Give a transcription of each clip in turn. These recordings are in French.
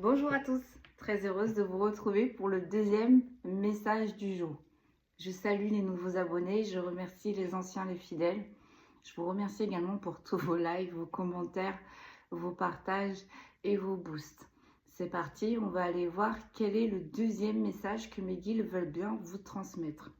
Bonjour à tous, très heureuse de vous retrouver pour le deuxième message du jour. Je salue les nouveaux abonnés, je remercie les anciens, les fidèles. Je vous remercie également pour tous vos likes, vos commentaires, vos partages et vos boosts. C'est parti, on va aller voir quel est le deuxième message que mes guides veulent bien vous transmettre.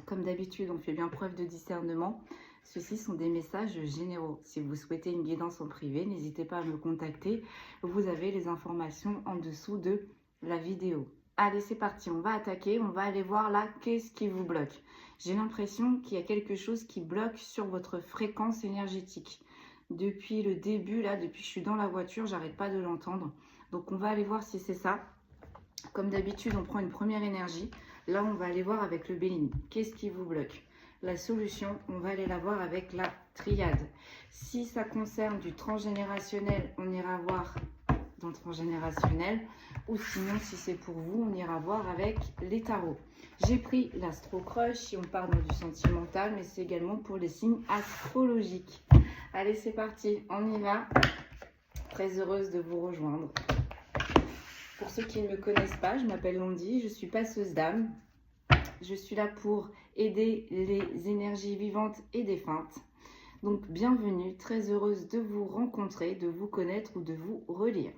Comme d'habitude, on fait bien preuve de discernement. Ceux-ci sont des messages généraux. Si vous souhaitez une guidance en privé, n'hésitez pas à me contacter. Vous avez les informations en dessous de la vidéo. Allez, c'est parti, on va attaquer. On va aller voir là, qu'est-ce qui vous bloque. J'ai l'impression qu'il y a quelque chose qui bloque sur votre fréquence énergétique. Depuis le début, là, depuis que je suis dans la voiture, j'arrête pas de l'entendre. Donc, on va aller voir si c'est ça. Comme d'habitude, on prend une première énergie. Là, on va aller voir avec le Béline. Qu'est-ce qui vous bloque? La solution, on va aller la voir avec la triade. Si ça concerne du transgénérationnel, on ira voir dans le transgénérationnel. Ou sinon, si c'est pour vous, on ira voir avec les tarots. J'ai pris l'Astro Crush si on part dans du sentimental, mais c'est également pour les signes astrologiques. Allez, c'est parti, on y va. Très heureuse de vous rejoindre. Pour ceux qui ne me connaissent pas, je m'appelle Landy, je suis passeuse d'âme. Je suis là pour aider les énergies vivantes et défuntes. Donc bienvenue, très heureuse de vous rencontrer, de vous connaître ou de vous relire.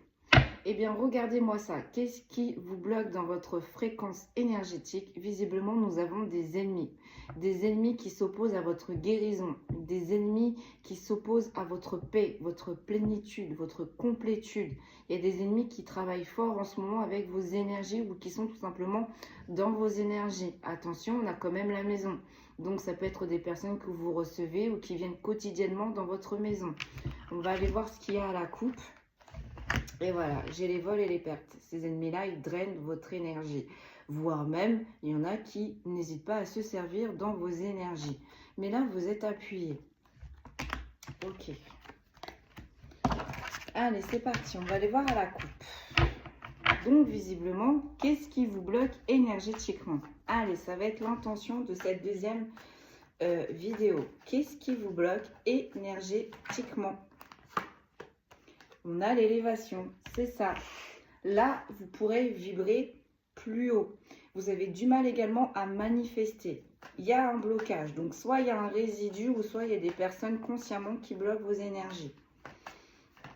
Eh bien, regardez-moi ça. Qu'est-ce qui vous bloque dans votre fréquence énergétique? Visiblement, nous avons des ennemis. Des ennemis qui s'opposent à votre guérison. Des ennemis qui s'opposent à votre paix, votre plénitude, votre complétude. Il y a des ennemis qui travaillent fort en ce moment avec vos énergies ou qui sont tout simplement dans vos énergies. Attention, on a quand même la maison. Donc, ça peut être des personnes que vous recevez ou qui viennent quotidiennement dans votre maison. On va aller voir ce qu'il y a à la coupe. Et voilà, j'ai les vols et les pertes. Ces ennemis-là, ils drainent votre énergie. Voire même, il y en a qui n'hésitent pas à se servir dans vos énergies. Mais là, vous êtes appuyé. Ok. Allez, c'est parti. On va aller voir à la coupe. Donc, visiblement, qu'est-ce qui vous bloque énergétiquement? Allez, ça va être l'intention de cette deuxième vidéo. Qu'est-ce qui vous bloque énergétiquement? On a l'élévation, c'est ça. Là, vous pourrez vibrer plus haut. Vous avez du mal également à manifester. Il y a un blocage. Donc, soit il y a un résidu ou soit il y a des personnes consciemment qui bloquent vos énergies.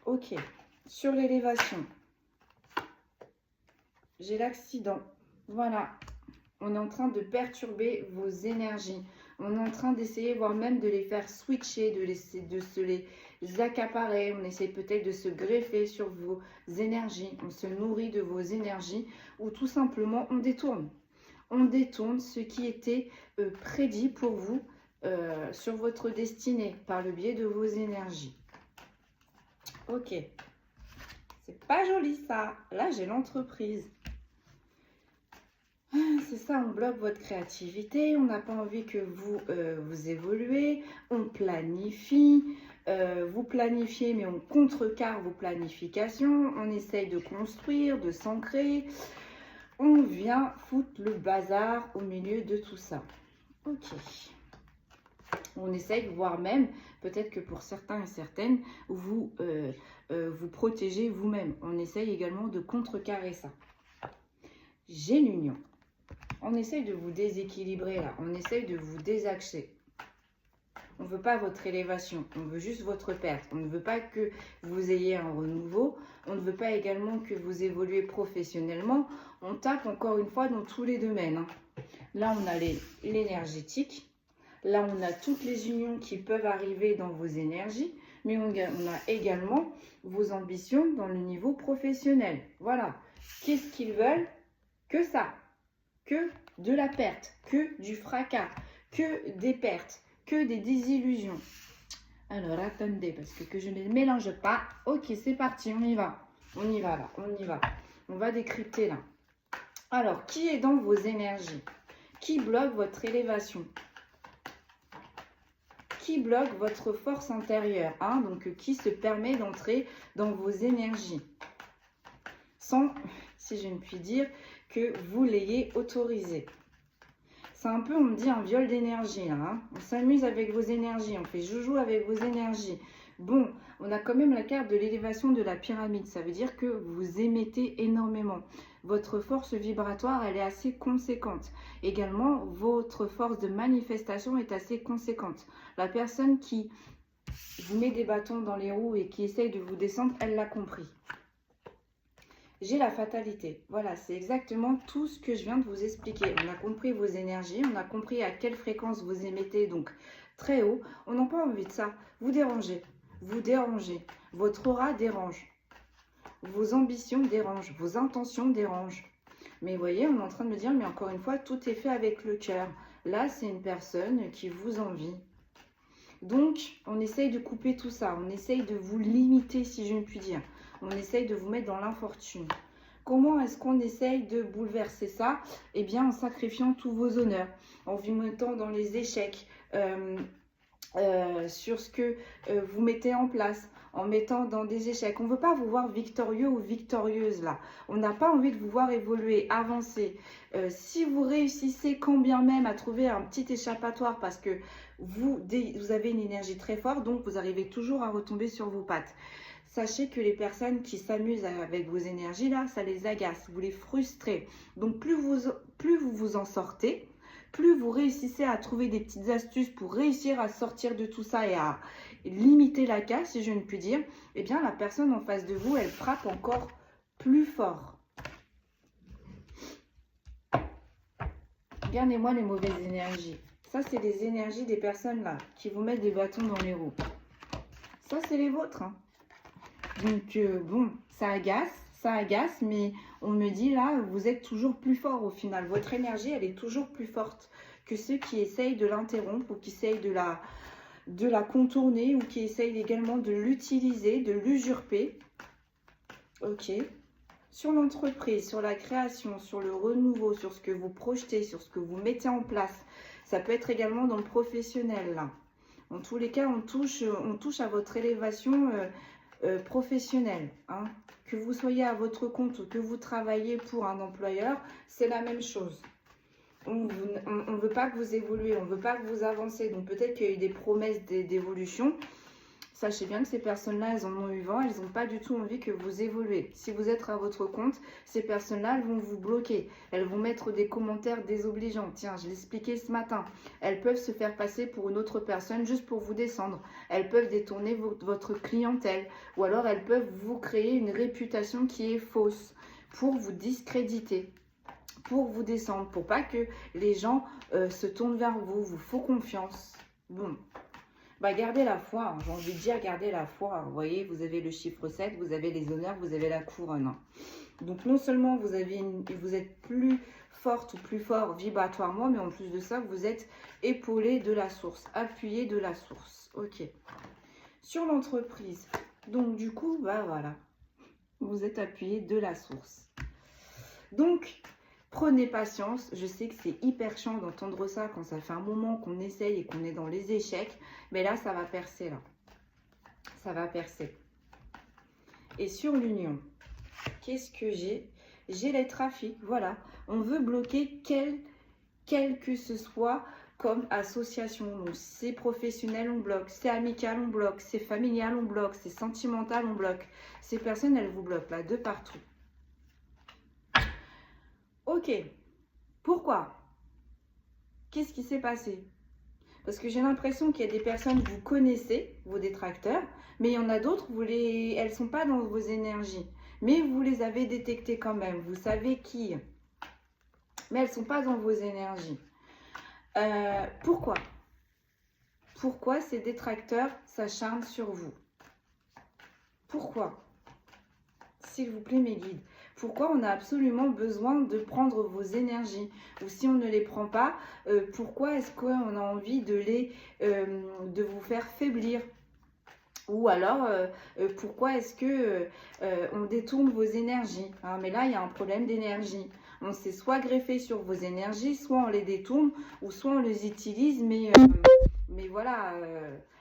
Ok. Sur l'élévation, j'ai l'accident. Voilà. On est en train de perturber vos énergies. On est en train d'essayer, voire même de les faire switcher, de se les accaparer. On essaie peut-être de se greffer sur vos énergies. On se nourrit de vos énergies ou tout simplement on détourne. On détourne ce qui était prédit pour vous sur votre destinée par le biais de vos énergies. Ok. C'est pas joli ça. Là, j'ai l'entreprise. C'est ça, on bloque votre créativité, on n'a pas envie que vous évoluez, on planifie, vous planifiez mais on contrecarre vos planifications, on essaye de construire, de s'ancrer, on vient foutre le bazar au milieu de tout ça. Ok. On essaye, voire même, peut-être que pour certains et certaines, vous protégez vous-même. On essaye également de contrecarrer ça. J'ai l'union. On essaye de vous déséquilibrer là, on essaye de vous désaxer. On ne veut pas votre élévation, on veut juste votre perte. On ne veut pas que vous ayez un renouveau, on ne veut pas également que vous évoluez professionnellement. On tape encore une fois dans tous les domaines. Hein. Là, on a l'énergétique. Là, on a toutes les unions qui peuvent arriver dans vos énergies. Mais on a également vos ambitions dans le niveau professionnel. Voilà. Qu'est-ce qu'ils veulent? Que ça. Que de la perte, que du fracas, que des pertes, que des désillusions. Alors, attendez, parce que je ne mélange pas. Ok, c'est parti, on y va. On y va là, on y va. On va décrypter là. Alors, qui est dans vos énergies? Qui bloque votre élévation? Qui bloque votre force intérieure, hein? Donc, qui se permet d'entrer dans vos énergies? Sans, si je ne puis dire, que vous l'ayez autorisé. C'est un peu, on me dit, un viol d'énergie. Hein. On s'amuse avec vos énergies, on fait joujou avec vos énergies. Bon, on a quand même la carte de l'élévation de la pyramide. Ça veut dire que vous émettez énormément. Votre force vibratoire, elle est assez conséquente. Également, votre force de manifestation est assez conséquente. La personne qui vous met des bâtons dans les roues et qui essaye de vous descendre, elle l'a compris. J'ai la fatalité. Voilà, c'est exactement tout ce que je viens de vous expliquer. On a compris vos énergies, on a compris à quelle fréquence vous émettez, donc très haut. On n'a pas envie de ça. Vous dérangez. Vous dérangez. Votre aura dérange. Vos ambitions dérangent. Vos intentions dérangent. Mais vous voyez, on est en train de me dire, mais encore une fois, tout est fait avec le cœur. Là, c'est une personne qui vous envie. Donc, on essaye de couper tout ça. On essaye de vous limiter, si je ne puis dire. On essaye de vous mettre dans l'infortune. Comment est-ce qu'on essaye de bouleverser ça? Eh bien, en sacrifiant tous vos honneurs, en vous mettant dans les échecs, sur ce que vous mettez en place, en mettant dans des échecs. On ne veut pas vous voir victorieux ou victorieuse là. On n'a pas envie de vous voir évoluer, avancer. Si vous réussissez quand bien même à trouver un petit échappatoire parce que vous avez une énergie très forte, donc vous arrivez toujours à retomber sur vos pattes. Sachez que les personnes qui s'amusent avec vos énergies là, ça les agace, vous les frustrez. Donc plus vous vous en sortez, plus vous réussissez à trouver des petites astuces pour réussir à sortir de tout ça et à limiter la casse, si je ne puis dire, eh bien la personne en face de vous, elle frappe encore plus fort. Regardez-moi les mauvaises énergies. Ça, c'est les énergies des personnes là qui vous mettent des bâtons dans les roues. Ça, c'est les vôtres. Hein. Donc, bon, ça agace, mais on me dit là, vous êtes toujours plus fort au final. Votre énergie, elle est toujours plus forte que ceux qui essayent de l'interrompre ou qui essayent de la contourner ou qui essayent également de l'utiliser, de l'usurper. Ok. Sur l'entreprise, sur la création, sur le renouveau, sur ce que vous projetez, sur ce que vous mettez en place. Ça peut être également dans le professionnel là. En tous les cas, on touche à votre élévation professionnelle. Hein. Que vous soyez à votre compte ou que vous travaillez pour un employeur, c'est la même chose. On ne veut pas que vous évoluez, on ne veut pas que vous avancez. Donc peut-être qu'il y a eu des promesses d'évolution. Sachez bien que ces personnes-là, elles en ont eu vent, elles n'ont pas du tout envie que vous évoluez. Si vous êtes à votre compte, ces personnes-là, elles vont vous bloquer. Elles vont mettre des commentaires désobligeants. Tiens, je l'expliquais ce matin. Elles peuvent se faire passer pour une autre personne juste pour vous descendre. Elles peuvent détourner votre clientèle. Ou alors, elles peuvent vous créer une réputation qui est fausse pour vous discréditer, pour vous descendre, pour pas que les gens se tournent vers vous, vous font confiance. Bon. Bah, gardez la foi, hein. J'ai envie de dire gardez la foi. Vous voyez, vous avez le chiffre 7, vous avez les honneurs, vous avez la couronne. Hein. Donc non seulement vous êtes plus forte ou plus fort vibratoirement, mais en plus de ça, vous êtes épaulé de la source, appuyé de la source. Ok. Sur l'entreprise, donc du coup, bah voilà, vous êtes appuyé de la source. Donc, prenez patience, je sais que c'est hyper chiant d'entendre ça quand ça fait un moment qu'on essaye et qu'on est dans les échecs. Mais là, ça va percer, là. Ça va percer. Et sur l'union, qu'est-ce que j'ai? J'ai les trafics, voilà. On veut bloquer quel que ce soit comme association. Donc, c'est professionnel, on bloque. C'est amical, on bloque. C'est familial, on bloque. C'est sentimental, on bloque. Ces personnes, elles vous bloquent, là, de partout. Ok, pourquoi? Qu'est-ce qui s'est passé? Parce que j'ai l'impression qu'il y a des personnes que vous connaissez, vos détracteurs, mais il y en a d'autres, elles ne sont pas dans vos énergies. Mais vous les avez détectées quand même, vous savez qui. Mais elles ne sont pas dans vos énergies. Pourquoi? Pourquoi ces détracteurs s'acharnent sur vous? Pourquoi? S'il vous plaît, mes guides. Pourquoi on a absolument besoin de prendre vos énergies? Ou si on ne les prend pas, pourquoi est-ce qu'on a envie de vous faire faiblir? Ou alors, pourquoi est-ce que on détourne vos énergies? Hein, mais là, il y a un problème d'énergie. On s'est soit greffé sur vos énergies, soit on les détourne, ou soit on les utilise, mais voilà,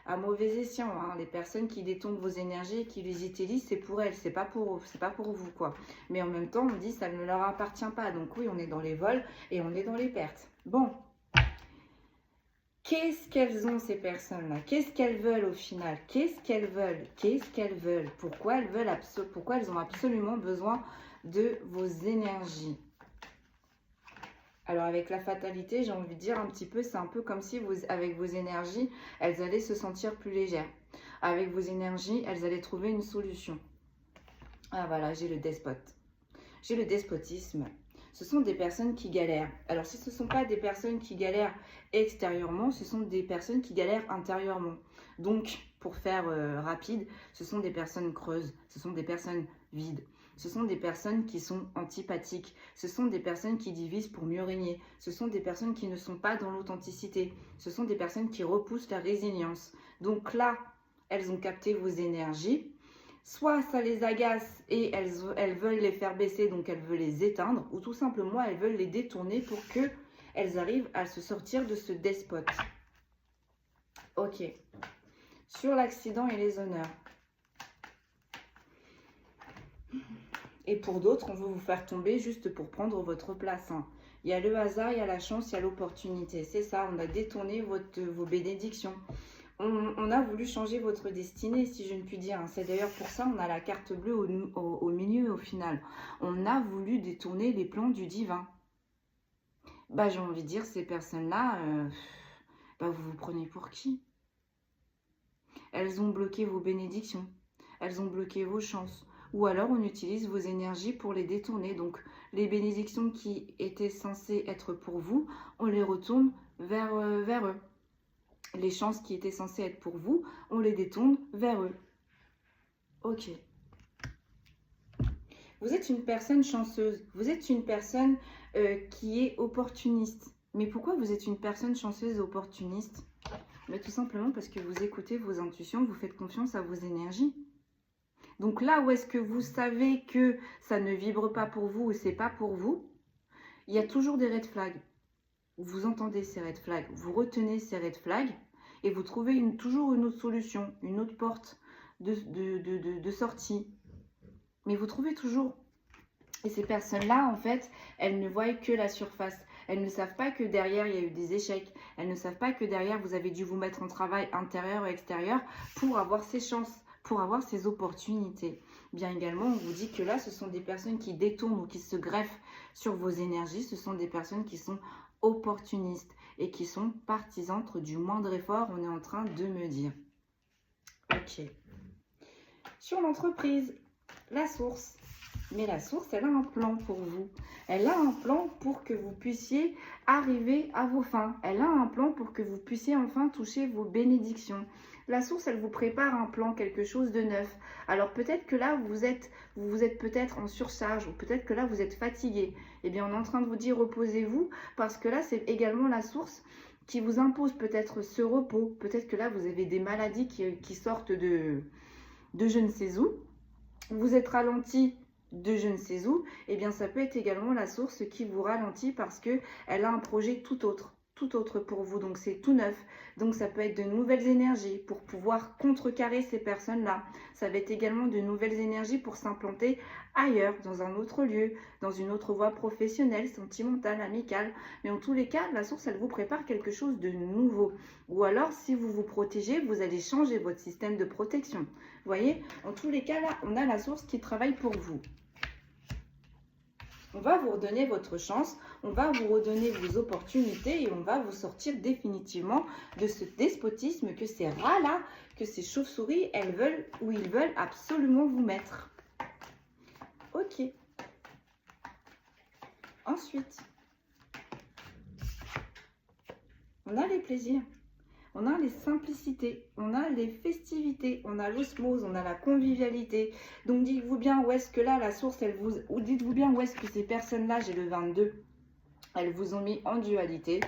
à mauvais escient. Hein. Les personnes qui détournent vos énergies et qui les utilisent, c'est pour elles, c'est pas pour vous, quoi. Mais en même temps, on dit ça ne leur appartient pas. Donc oui, on est dans les vols et on est dans les pertes. Bon. Qu'est-ce qu'elles ont ces personnes-là? Qu'est-ce qu'elles veulent au final? Qu'est-ce qu'elles veulent? Qu'est-ce qu'elles veulent? Pourquoi elles ont absolument besoin de vos énergies? Alors avec la fatalité, j'ai envie de dire un petit peu, c'est un peu comme si avec vos énergies, elles allaient se sentir plus légères. Avec vos énergies, elles allaient trouver une solution. Ah voilà, j'ai le despote. J'ai le despotisme. Ce sont des personnes qui galèrent. Alors si ce ne sont pas des personnes qui galèrent extérieurement, ce sont des personnes qui galèrent intérieurement. Donc, pour faire rapide, ce sont des personnes creuses, ce sont des personnes vides. Ce sont des personnes qui sont antipathiques. Ce sont des personnes qui divisent pour mieux régner. Ce sont des personnes qui ne sont pas dans l'authenticité. Ce sont des personnes qui repoussent la résilience. Donc là, elles ont capté vos énergies. Soit ça les agace et elles veulent les faire baisser, donc elles veulent les éteindre, ou tout simplement elles veulent les détourner pour qu'elles arrivent à se sortir de ce despote. Ok. Sur l'accident et les honneurs. Et pour d'autres, on veut vous faire tomber juste pour prendre votre place. Hein. Il y a le hasard, il y a la chance, il y a l'opportunité. C'est ça, on a détourné vos bénédictions. On a voulu changer votre destinée, si je ne puis dire. C'est d'ailleurs pour ça on a la carte bleue au milieu, au final. On a voulu détourner les plans du divin. Bah, j'ai envie de dire, ces personnes-là, vous vous prenez pour qui? Elles ont bloqué vos bénédictions. Elles ont bloqué vos chances. Ou alors on utilise vos énergies pour les détourner. Donc les bénédictions qui étaient censées être pour vous, on les retourne vers eux. Les chances qui étaient censées être pour vous, on les détourne vers eux. Ok. Vous êtes une personne chanceuse. Vous êtes une personne qui est opportuniste. Mais pourquoi vous êtes une personne chanceuse et opportuniste? Mais tout simplement parce que vous écoutez vos intuitions, vous faites confiance à vos énergies. Donc là où est-ce que vous savez que ça ne vibre pas pour vous ou c'est pas pour vous, il y a toujours des red flags. Vous entendez ces red flags, vous retenez ces red flags et vous trouvez toujours une autre solution, une autre porte de sortie. Mais vous trouvez toujours. Et ces personnes-là, en fait, elles ne voient que la surface. Elles ne savent pas que derrière, il y a eu des échecs. Elles ne savent pas que derrière, vous avez dû vous mettre en travail intérieur et extérieur pour avoir ces chances, pour avoir ces opportunités. Bien également, on vous dit que là, ce sont des personnes qui détournent ou qui se greffent sur vos énergies. Ce sont des personnes qui sont opportunistes et qui sont partisanes du moindre effort, on est en train de me dire. Ok. Sur l'entreprise, la source. Mais la source, elle a un plan pour vous. Elle a un plan pour que vous puissiez arriver à vos fins. Elle a un plan pour que vous puissiez enfin toucher vos bénédictions. La source, elle vous prépare un plan, quelque chose de neuf. Alors peut-être que là, vous êtes peut-être en surcharge ou peut-être que là, vous êtes fatigué. Eh bien, on est en train de vous dire reposez-vous parce que là, c'est également la source qui vous impose peut-être ce repos. Peut-être que là, vous avez des maladies qui sortent de je ne sais où. Vous êtes ralenti de je ne sais où, eh bien ça peut être également la source qui vous ralentit parce qu'elle a un projet tout autre pour vous, donc c'est tout neuf. Donc ça peut être de nouvelles énergies pour pouvoir contrecarrer ces personnes-là. Ça va être également de nouvelles énergies pour s'implanter ailleurs, dans un autre lieu, dans une autre voie professionnelle, sentimentale, amicale. Mais en tous les cas, la source, elle vous prépare quelque chose de nouveau. Ou alors, si vous vous protégez, vous allez changer votre système de protection. Vous voyez, en tous les cas, là, on a la source qui travaille pour vous. On va vous redonner votre chance, on va vous redonner vos opportunités et on va vous sortir définitivement de ce despotisme que ces rats-là, que ces chauves-souris, elles veulent ou ils veulent absolument vous mettre. Ok. Ensuite, on a les plaisirs. On a les simplicités, on a les festivités, on a l'osmose, on a la convivialité. Donc dites-vous bien où est-ce que là, la source, elle vous... Ou dites-vous bien où est-ce que ces personnes-là, j'ai le 22, elles vous ont mis en dualité.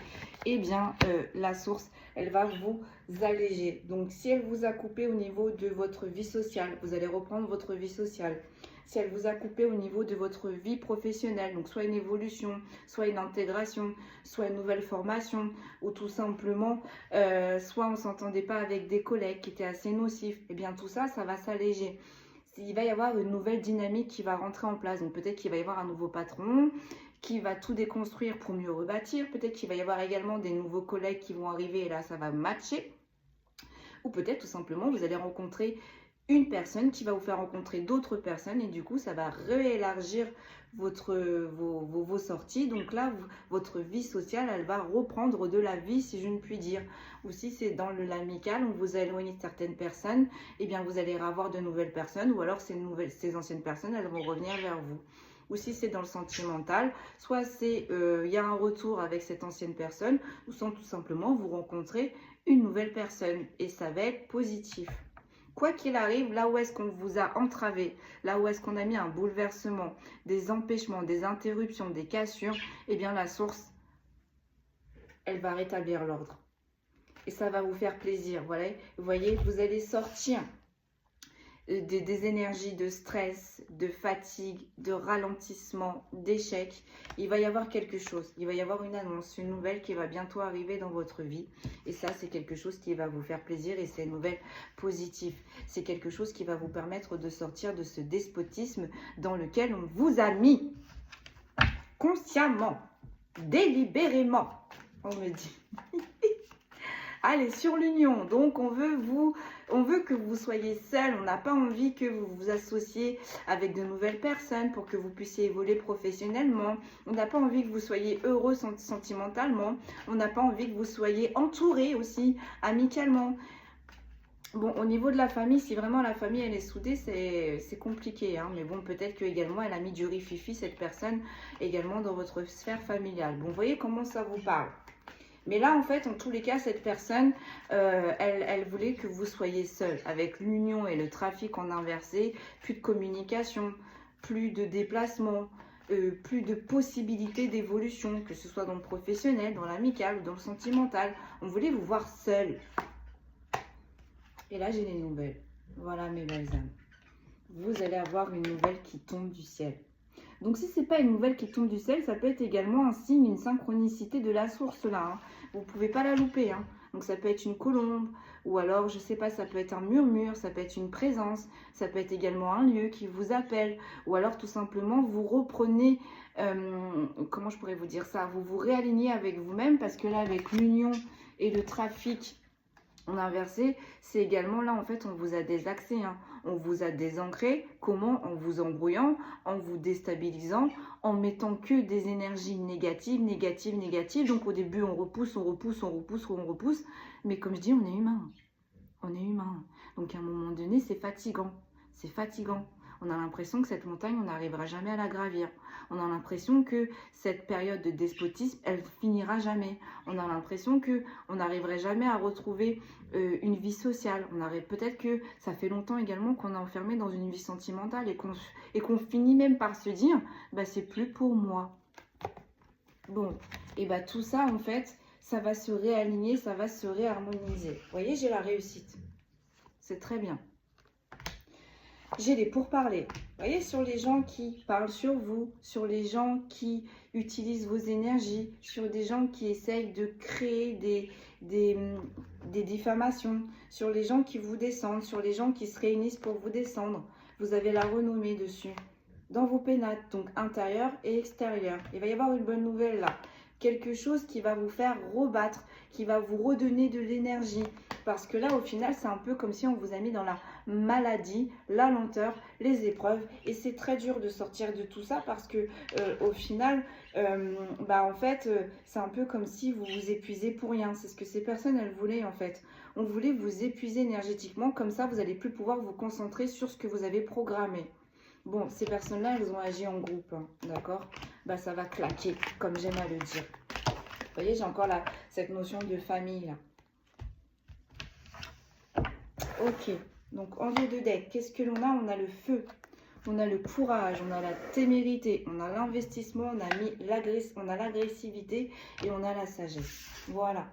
Eh bien, la source, elle va vous alléger. Donc si elle vous a coupé au niveau de votre vie sociale, vous allez reprendre votre vie sociale. Si elle vous a coupé au niveau de votre vie professionnelle, donc soit une évolution, soit une intégration, soit une nouvelle formation, ou tout simplement, soit on ne s'entendait pas avec des collègues qui étaient assez nocifs, eh bien tout ça, ça va s'alléger. il va y avoir une nouvelle dynamique qui va rentrer en place. Donc peut-être qu'il va y avoir un nouveau patron qui va tout déconstruire pour mieux rebâtir. Peut-être qu'il va y avoir également des nouveaux collègues qui vont arriver et là, ça va matcher. Ou peut-être tout simplement, vous allez rencontrer une personne qui va vous faire rencontrer d'autres personnes et du coup, ça va réélargir vos sorties. Donc là, votre vie sociale, elle va reprendre de la vie, si je ne puis dire. Ou si c'est dans l'amical, on vous a éloigné de certaines personnes, eh bien, vous allez avoir de nouvelles personnes ou alors ces anciennes personnes, elles vont revenir vers vous. Ou si c'est dans le sentimental, soit c'est il y a un retour avec cette ancienne personne, ou sans tout simplement vous rencontrer une nouvelle personne et ça va être positif. Quoi qu'il arrive, là où est-ce qu'on vous a entravé, là où est-ce qu'on a mis un bouleversement, des empêchements, des interruptions, des cassures, eh bien la source, elle va rétablir l'ordre. Et ça va vous faire plaisir, voilà. Vous voyez, vous allez sortir des énergies de stress, de fatigue, de ralentissement, d'échec. Il va y avoir quelque chose, il va y avoir une annonce, une nouvelle qui va bientôt arriver dans votre vie. Et ça, c'est quelque chose qui va vous faire plaisir et c'est une nouvelle positive. C'est quelque chose qui va vous permettre de sortir de ce despotisme dans lequel on vous a mis consciemment, délibérément, on me dit. Allez, sur l'union, donc on veut que vous soyez seul, on n'a pas envie que vous vous associez avec de nouvelles personnes pour que vous puissiez évoluer professionnellement, on n'a pas envie que vous soyez heureux sentimentalement, on n'a pas envie que vous soyez entouré aussi amicalement. Bon, au niveau de la famille, si vraiment la famille elle est soudée, c'est compliqué, hein, mais bon, peut-être que également elle a mis du rififi, cette personne, également dans votre sphère familiale. Bon, vous voyez comment ça vous parle. Mais là, en fait, en tous les cas, cette personne, elle voulait que vous soyez seul. Avec l'union et le trafic en inversé, plus de communication, plus de déplacement, plus de possibilités d'évolution, que ce soit dans le professionnel, dans l'amical ou dans le sentimental. On voulait vous voir seul. Et là, j'ai les nouvelles. Voilà, mes belles âmes. Vous allez avoir une nouvelle qui tombe du ciel. Donc, si ce n'est pas une nouvelle qui tombe du ciel, ça peut être également un signe, une synchronicité de la source là. Hein. Vous ne pouvez pas la louper. Hein. Donc, ça peut être une colombe, ou alors, je ne sais pas, ça peut être un murmure, ça peut être une présence, ça peut être également un lieu qui vous appelle, ou alors tout simplement, vous reprenez, comment je pourrais vous dire ça, vous vous réalignez avec vous-même, parce que là, avec l'union et le trafic en inversé, c'est également là, en fait, on vous a désaxé, hein. On vous a désancré. Comment? En vous embrouillant, en vous déstabilisant, en mettant que des énergies négatives, négatives, négatives. Donc au début, on repousse, on repousse, on repousse, on repousse. Mais comme je dis, on est humain. On est humain. Donc à un moment donné, c'est fatigant. C'est fatigant. On a l'impression que cette montagne, on n'arrivera jamais à la gravir. On a l'impression que cette période de despotisme, elle finira jamais. On a l'impression qu'on n'arriverait jamais à retrouver une vie sociale. Peut-être que ça fait longtemps également qu'on est enfermé dans une vie sentimentale et qu'on finit même par se dire, bah c'est plus pour moi. Bon, et bah tout ça en fait, ça va se réaligner, ça va se réharmoniser. Vous voyez, j'ai la réussite. C'est très bien. J'ai les pourparlers. Vous voyez, sur les gens qui parlent sur vous, sur les gens qui utilisent vos énergies, sur des gens qui essayent de créer des diffamations, sur les gens qui vous descendent, sur les gens qui se réunissent pour vous descendre. Vous avez la renommée dessus. Dans vos pénates, donc intérieur et extérieur. Il va y avoir une bonne nouvelle là. Quelque chose qui va vous faire rebattre, qui va vous redonner de l'énergie. Parce que là, au final, c'est un peu comme si on vous a mis dans la maladie, la lenteur, les épreuves. Et c'est très dur de sortir de tout ça parce que au final, en fait, c'est un peu comme si vous vous épuisez pour rien. C'est ce que ces personnes, elles voulaient en fait. On voulait vous épuiser énergétiquement. Comme ça, vous n'allez plus pouvoir vous concentrer sur ce que vous avez programmé. Bon, ces personnes-là, elles ont agi en groupe, hein, d'accord? Bah, ça va claquer, comme j'aime à le dire. Vous voyez, j'ai encore cette notion de famille, là. Ok, donc en jeu de deck, qu'est-ce que l'on a? On a le feu, on a le courage, on a la témérité, on a l'investissement, on a l'agressivité et on a la sagesse. Voilà,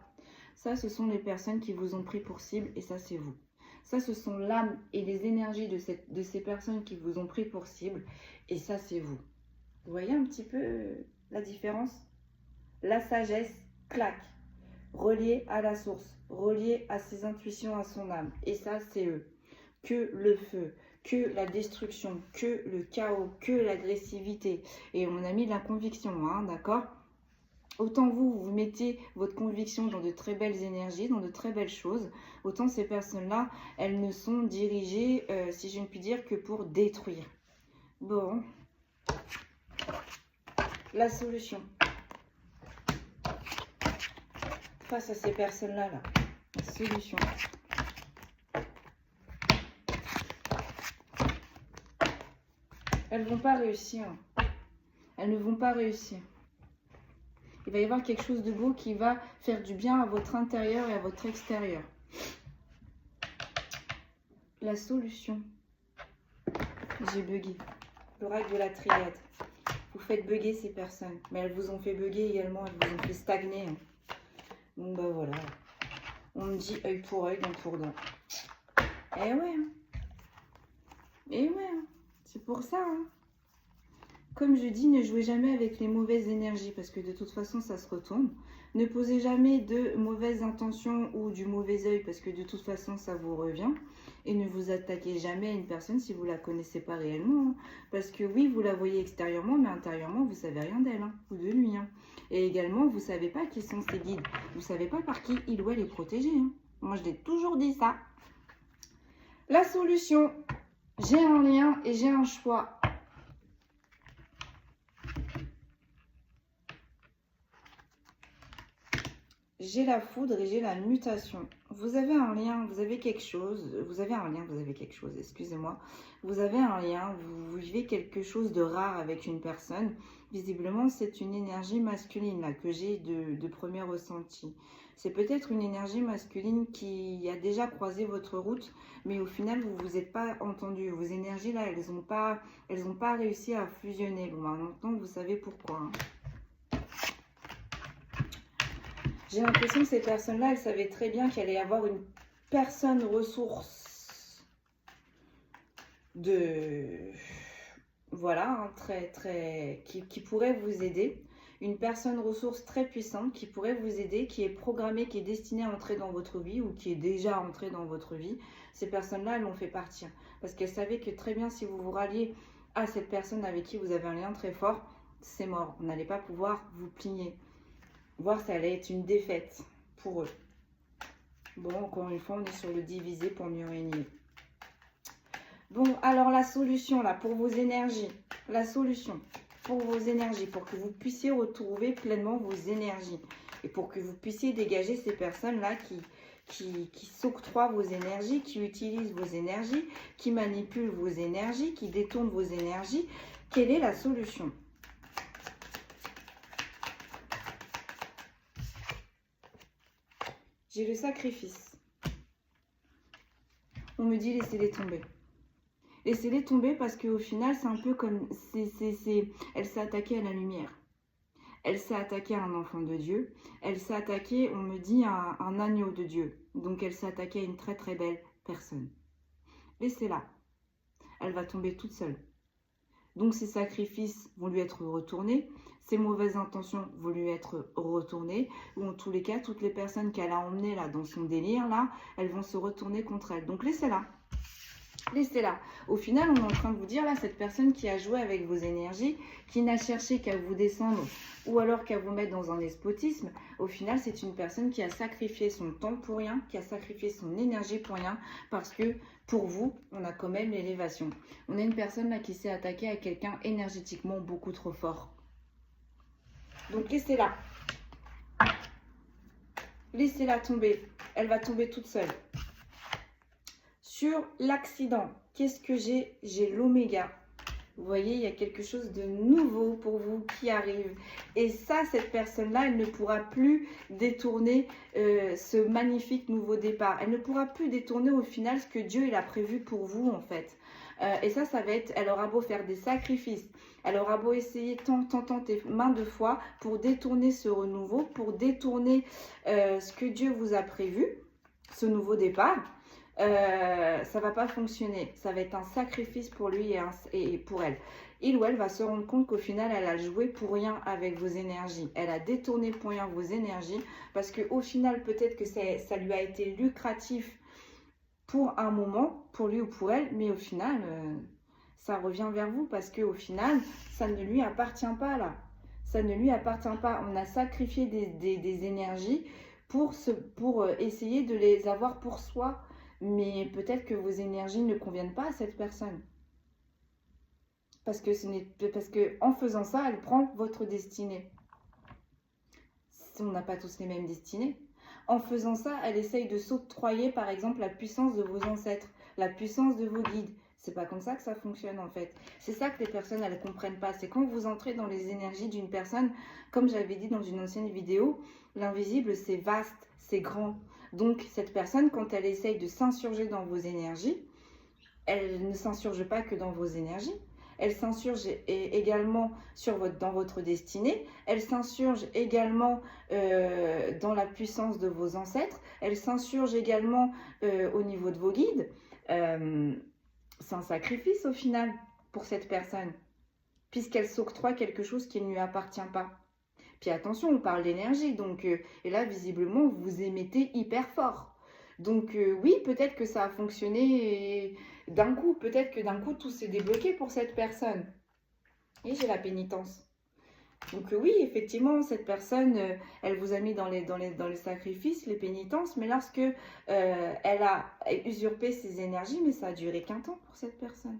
ça, ce sont les personnes qui vous ont pris pour cible et ça, c'est vous. Ça, ce sont l'âme et les énergies de ces personnes qui vous ont pris pour cible. Et ça, c'est vous. Vous voyez un petit peu la différence? La sagesse, claque. Relié à la source. Relié à ses intuitions, à son âme. Et ça, c'est eux. Que le feu, que la destruction, que le chaos, que l'agressivité. Et on a mis de la conviction, hein, d'accord? Autant vous mettez votre conviction dans de très belles énergies, dans de très belles choses, autant ces personnes-là, elles ne sont dirigées, si je ne puis dire, que pour détruire. Bon, la solution face à ces personnes-là, la solution. Elles ne vont pas réussir. Elles ne vont pas réussir. Il va y avoir quelque chose de beau qui va faire du bien à votre intérieur et à votre extérieur. La solution. J'ai bugué. L'oracle de la triade. Vous faites bugger ces personnes. Mais elles vous ont fait bugger également. Elles vous ont fait stagner. Donc bah voilà. On me dit œil pour œil, dent pour dent. Eh ouais. Eh ouais. C'est pour ça. Comme je dis, ne jouez jamais avec les mauvaises énergies parce que de toute façon, ça se retourne. Ne posez jamais de mauvaises intentions ou du mauvais œil parce que de toute façon, ça vous revient. Et ne vous attaquez jamais à une personne si vous ne la connaissez pas réellement. Parce que oui, vous la voyez extérieurement, mais intérieurement, vous ne savez rien d'elle ou de lui. Et également, vous ne savez pas qui sont ses guides. Vous ne savez pas par qui il ou elle est protégé. Moi, je l'ai toujours dit ça. La solution, j'ai un lien et j'ai un choix. J'ai la foudre et j'ai la mutation. Vous avez un lien, vous avez quelque chose. Vous avez un lien, vous avez quelque chose, excusez-moi. Vous avez un lien, vous vivez quelque chose de rare avec une personne. Visiblement, c'est une énergie masculine là, que j'ai de premier ressenti. C'est peut-être une énergie masculine qui a déjà croisé votre route, mais au final, vous ne vous êtes pas entendu. Vos énergies là, elles n'ont pas réussi à fusionner. Bon, maintenant, vous savez pourquoi. J'ai l'impression que ces personnes-là, elles savaient très bien qu'il allait y avoir une personne ressource voilà, qui pourrait vous aider. Une personne ressource très puissante qui pourrait vous aider, qui est programmée, qui est destinée à entrer dans votre vie ou qui est déjà entrée dans votre vie. Ces personnes-là, elles l'ont fait partir. Parce qu'elles savaient que très bien, si vous vous ralliez à cette personne avec qui vous avez un lien très fort, c'est mort. Vous n'allez pas pouvoir vous plier. Voir ça allait être une défaite pour eux. Bon, encore une fois, on est sur le diviser pour mieux régner. Bon, alors la solution là pour vos énergies, la solution pour vos énergies, pour que vous puissiez retrouver pleinement vos énergies et pour que vous puissiez dégager ces personnes-là qui s'octroient vos énergies, qui utilisent vos énergies, qui manipulent vos énergies, qui détournent vos énergies. Quelle est la solution ? J'ai le sacrifice. On me dit laissez-les tomber. Laissez-les tomber parce qu'au final, c'est un peu comme... Elle s'est attaquée à la lumière. Elle s'est attaquée à un enfant de Dieu. Elle s'est attaquée, on me dit, à un agneau de Dieu. Donc elle s'est attaquée à une très très belle personne. Laissez-la. Elle va tomber toute seule. Donc ses sacrifices vont lui être retournés. Ses mauvaises intentions vont lui être retournées. Ou en tous les cas, toutes les personnes qu'elle a emmenées là dans son délire, là, elles vont se retourner contre elle. Donc laissez-la. Laissez-la. Au final, on est en train de vous dire, là, cette personne qui a joué avec vos énergies, qui n'a cherché qu'à vous descendre ou alors qu'à vous mettre dans un despotisme, au final, c'est une personne qui a sacrifié son temps pour rien, qui a sacrifié son énergie pour rien, parce que pour vous, on a quand même l'élévation. On a une personne là qui s'est attaquée à quelqu'un énergétiquement beaucoup trop fort. Donc, laissez-la. Laissez-la tomber. Elle va tomber toute seule. Sur l'accident, qu'est-ce que j'ai? J'ai l'oméga. Vous voyez, il y a quelque chose de nouveau pour vous qui arrive. Et ça, cette personne-là, elle ne pourra plus détourner ce magnifique nouveau départ. Elle ne pourra plus détourner au final ce que Dieu il a prévu pour vous, en fait. Et ça va être, elle aura beau faire des sacrifices. Elle aura beau essayer tant et maintes de fois pour détourner ce renouveau, pour détourner ce que Dieu vous a prévu, ce nouveau départ. Ça va pas fonctionner. Ça va être un sacrifice pour lui et pour elle. Il ou elle va se rendre compte qu'au final, elle a joué pour rien avec vos énergies. Elle a détourné pour rien vos énergies parce qu'au final, peut-être que ça lui a été lucratif pour un moment, pour lui ou pour elle, mais au final, ça revient vers vous parce qu'au final, ça ne lui appartient pas là. Ça ne lui appartient pas. On a sacrifié des énergies pour essayer de les avoir pour soi. Mais peut-être que vos énergies ne conviennent pas à cette personne. Parce que en faisant ça, elle prend votre destinée. On n'a pas tous les mêmes destinées. En faisant ça, elle essaye de s'octroyer, par exemple, la puissance de vos ancêtres, la puissance de vos guides. C'est pas comme ça que ça fonctionne, en fait. C'est ça que les personnes, elles ne comprennent pas. C'est quand vous entrez dans les énergies d'une personne, comme j'avais dit dans une ancienne vidéo, l'invisible, c'est vaste, c'est grand. Donc, cette personne, quand elle essaye de s'insurger dans vos énergies, elle ne s'insurge pas que dans vos énergies. Elle s'insurge également dans votre destinée. Elle s'insurge également dans la puissance de vos ancêtres. Elle s'insurge également au niveau de vos guides. C'est un sacrifice au final pour cette personne, puisqu'elle s'octroie quelque chose qui ne lui appartient pas. Puis attention, on parle d'énergie, donc et là visiblement vous émettez hyper fort. Donc oui, peut-être que ça a fonctionné d'un coup, peut-être que d'un coup tout s'est débloqué pour cette personne. Et j'ai la pénitence. Donc oui, effectivement, cette personne, elle vous a mis dans les sacrifices, les pénitences, mais lorsque elle a usurpé ses énergies, mais ça a duré qu'un temps pour cette personne,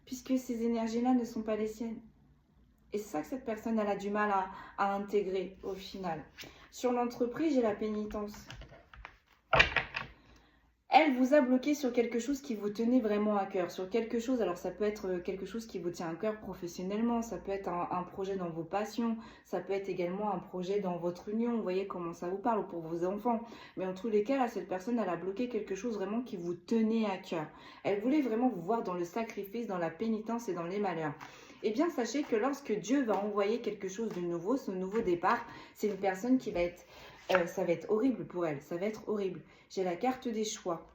puisque ces énergies-là ne sont pas les siennes. Et c'est ça que cette personne, elle a du mal à intégrer au final. Sur l'entreprise, j'ai la pénitence. Elle vous a bloqué sur quelque chose qui vous tenait vraiment à cœur, sur quelque chose, alors ça peut être quelque chose qui vous tient à cœur professionnellement, ça peut être un projet dans vos passions, ça peut être également un projet dans votre union, vous voyez comment ça vous parle, ou pour vos enfants. Mais en tous les cas, là, cette personne, elle a bloqué quelque chose vraiment qui vous tenait à cœur. Elle voulait vraiment vous voir dans le sacrifice, dans la pénitence et dans les malheurs. Eh bien, sachez que lorsque Dieu va envoyer quelque chose de nouveau, ce nouveau départ, c'est une personne qui va être... ça va être horrible pour elle, ça va être horrible. J'ai la carte des choix.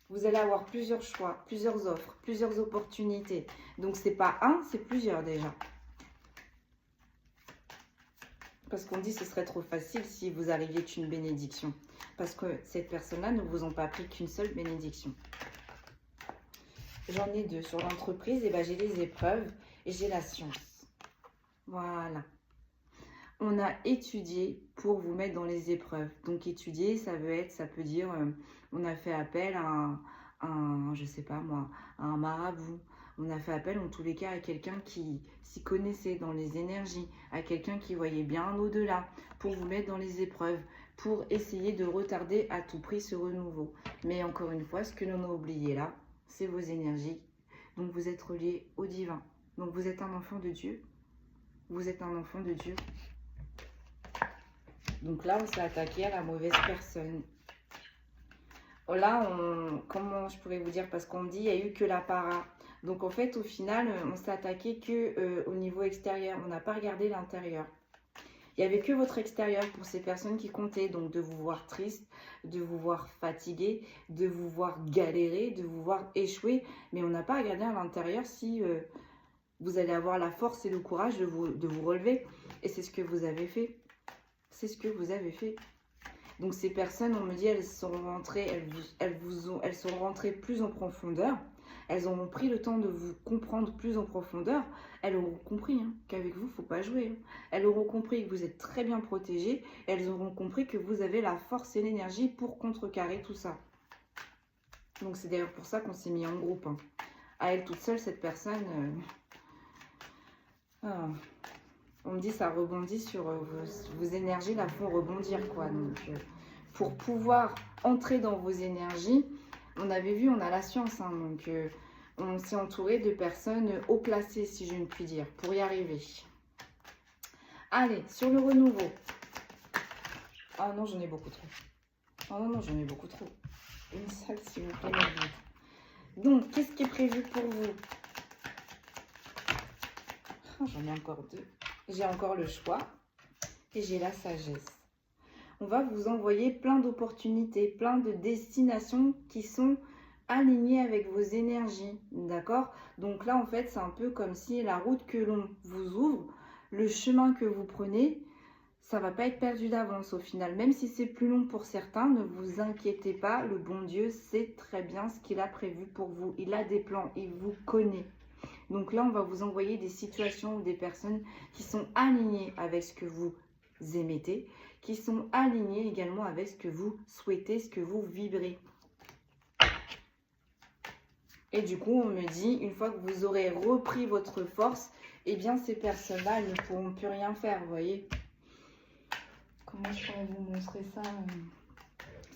Vous allez avoir plusieurs choix, plusieurs offres, plusieurs opportunités. Donc, c'est pas un, c'est plusieurs déjà. Parce qu'on dit que ce serait trop facile si vous arriviez qu'une bénédiction. Parce que cette personne-là ne vous ont pas pris qu'une seule bénédiction. J'en ai deux. Sur l'entreprise, j'ai les épreuves et j'ai la science. Voilà. On a étudié pour vous mettre dans les épreuves. Donc étudier, ça peut dire, on a fait appel à je sais pas moi, à un marabout. On a fait appel en tous les cas à quelqu'un qui s'y connaissait dans les énergies, à quelqu'un qui voyait bien au-delà, pour vous mettre dans les épreuves, pour essayer de retarder à tout prix ce renouveau. Mais encore une fois, ce que l'on a oublié là, c'est vos énergies. Donc vous êtes relié au divin. Donc vous êtes un enfant de Dieu. Vous êtes un enfant de Dieu. Donc là, on s'est attaqué à la mauvaise personne. Oh là, comment je pourrais vous dire? Parce qu'on dit, il n'y a eu que la para. Donc en fait, au final, on s'est attaqué que au niveau extérieur. On n'a pas regardé l'intérieur. Il n'y avait que votre extérieur pour ces personnes qui comptaient. Donc de vous voir triste, de vous voir fatigué, de vous voir galérer, de vous voir échouer. Mais on n'a pas regardé à l'intérieur si vous allez avoir la force et le courage de vous relever. Et c'est ce que vous avez fait. C'est ce que vous avez fait. Donc ces personnes, on me dit, elles sont rentrées, elles sont rentrées plus en profondeur. Elles auront pris le temps de vous comprendre plus en profondeur. Elles auront compris qu'avec vous, il ne faut pas jouer. Elles auront compris que vous êtes très bien protégés. Elles auront compris que vous avez la force et l'énergie pour contrecarrer tout ça. Donc c'est d'ailleurs pour ça qu'on s'est mis en groupe. À elle toute seule, cette personne... On me dit ça rebondit sur vos énergies, la font rebondir quoi. Donc pour pouvoir entrer dans vos énergies, on avait vu, on a la science, donc on s'est entouré de personnes haut placées, si je ne puis dire, pour y arriver. Allez, sur le renouveau. Ah non, j'en ai beaucoup trop. Oh non, j'en ai beaucoup trop. Une seule, s'il vous plaît. Donc, qu'est-ce qui est prévu pour vous? Oh, j'en ai encore deux. J'ai encore le choix et j'ai la sagesse. On va vous envoyer plein d'opportunités, plein de destinations qui sont alignées avec vos énergies, d'accord? Donc là, en fait, c'est un peu comme si la route que l'on vous ouvre, le chemin que vous prenez, ça va pas être perdu d'avance au final. Même si c'est plus long pour certains, ne vous inquiétez pas. Le bon Dieu sait très bien ce qu'il a prévu pour vous. Il a des plans, il vous connaît. Donc là, on va vous envoyer des situations ou des personnes qui sont alignées avec ce que vous émettez, qui sont alignées également avec ce que vous souhaitez, ce que vous vibrez. Et du coup, on me dit, une fois que vous aurez repris votre force, eh bien, ces personnes-là, elles ne pourront plus rien faire, vous voyez. Comment je pourrais vous montrer ça?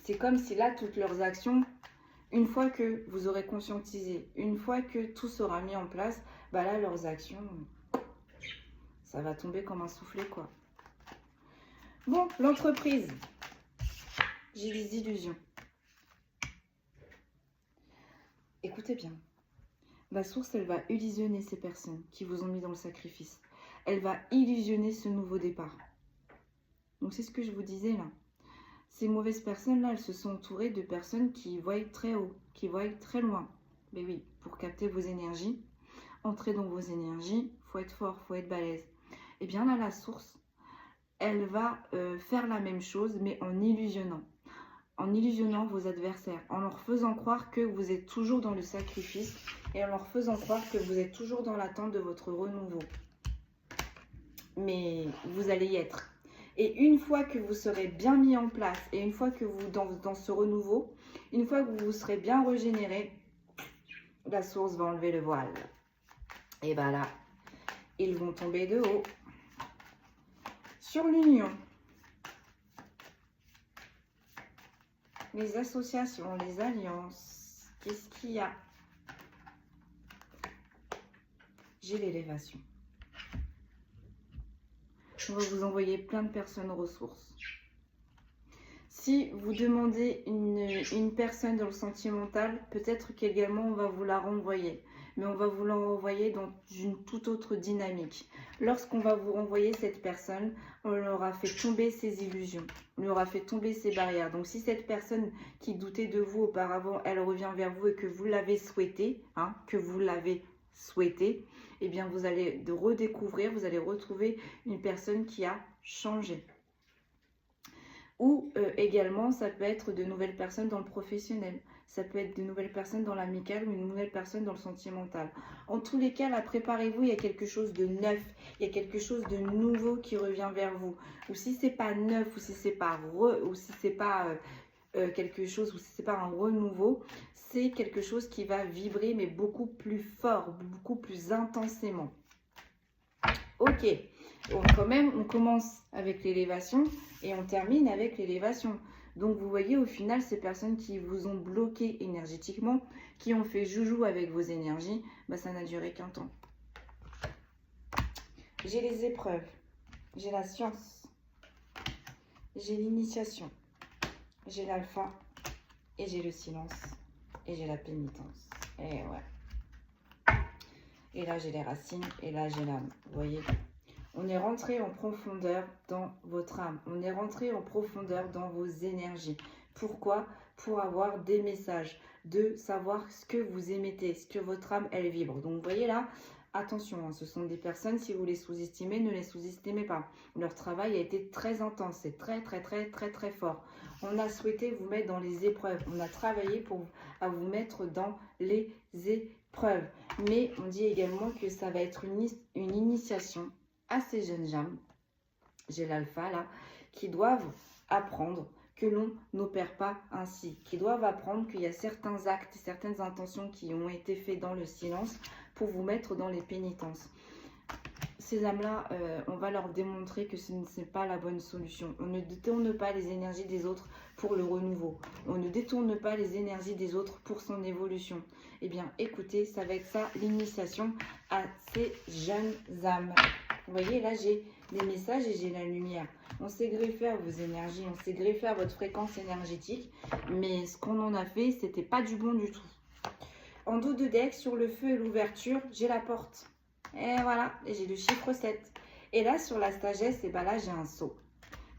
C'est comme si là, toutes leurs actions, une fois que vous aurez conscientisé, une fois que tout sera mis en place, bah là, leurs actions, ça va tomber comme un soufflet, quoi. Bon, l'entreprise, j'ai des illusions. Écoutez bien, la source, elle va illusionner ces personnes qui vous ont mis dans le sacrifice. Elle va illusionner ce nouveau départ. Donc c'est ce que je vous disais là. Ces mauvaises personnes-là, elles se sont entourées de personnes qui voient très haut, qui voient très loin. Mais oui, pour capter vos énergies, entrer dans vos énergies, il faut être fort, il faut être balèze. Et bien là, la source, elle va faire la même chose, mais en illusionnant. En illusionnant vos adversaires, en leur faisant croire que vous êtes toujours dans le sacrifice et en leur faisant croire que vous êtes toujours dans l'attente de votre renouveau. Mais vous allez y être. Et une fois que vous serez bien mis en place et une fois que vous, dans ce renouveau, une fois que vous vous serez bien régénéré, la source va enlever le voile. Et bien là, ils vont tomber de haut sur l'union. Les associations, les alliances, qu'est-ce qu'il y a? J'ai l'élévation. On va vous envoyer plein de personnes ressources. Si vous demandez une personne dans le sentimental, peut-être qu'également on va vous la renvoyer. Mais on va vous la renvoyer dans une toute autre dynamique. Lorsqu'on va vous renvoyer cette personne, on leur a fait tomber ses illusions. On leur a fait tomber ses barrières. Donc si cette personne qui doutait de vous auparavant, elle revient vers vous et que vous l'avez souhaité, eh bien vous allez redécouvrir, vous allez retrouver une personne qui a changé. Ou également, ça peut être de nouvelles personnes dans le professionnel. Ça peut être de nouvelles personnes dans l'amical ou une nouvelle personne dans le sentimental. En tous les cas, là, préparez-vous, il y a quelque chose de neuf. Il y a quelque chose de nouveau qui revient vers vous. Ou si c'est pas neuf, ou si c'est pas quelque chose, ou si c'est pas un renouveau, c'est quelque chose qui va vibrer, mais beaucoup plus fort, beaucoup plus intensément. Ok. Donc, quand même, on commence avec l'élévation et on termine avec l'élévation. Donc, vous voyez, au final, ces personnes qui vous ont bloqué énergétiquement, qui ont fait joujou avec vos énergies, bah, ça n'a duré qu'un temps. J'ai les épreuves, j'ai la science, j'ai l'initiation, j'ai l'alpha et j'ai le silence et j'ai la pénitence. Et ouais. Et là, j'ai les racines et là, j'ai l'âme. Vous voyez ? On est rentré en profondeur dans votre âme. On est rentré en profondeur dans vos énergies. Pourquoi? Pour avoir des messages, de savoir ce que vous émettez, ce que votre âme, elle vibre. Donc, vous voyez là, attention, hein, ce sont des personnes, si vous les sous-estimez, ne les sous-estimez pas. Leur travail a été très intense, c'est très, très, très, très, très fort. On a souhaité vous mettre dans les épreuves. On a travaillé à vous mettre dans les épreuves. Mais on dit également que ça va être une initiation à ces jeunes âmes, j'ai l'alpha là, qui doivent apprendre que l'on n'opère pas ainsi, qui doivent apprendre qu'il y a certains actes, certaines intentions qui ont été faits dans le silence pour vous mettre dans les pénitences. Ces âmes-là, on va leur démontrer que ce n'est pas la bonne solution. On ne détourne pas les énergies des autres pour le renouveau. On ne détourne pas les énergies des autres pour son évolution. Eh bien, écoutez, ça va être ça l'initiation à ces jeunes âmes. Vous voyez, là, j'ai les messages et j'ai la lumière. On s'est greffé à vos énergies, on s'est greffé à votre fréquence énergétique. Mais ce qu'on en a fait, c'était pas du bon du tout. En dos de deck, sur le feu et l'ouverture, j'ai la porte. Et voilà, et j'ai le chiffre 7. Et là, sur la sagesse, et ben là, j'ai un sceau.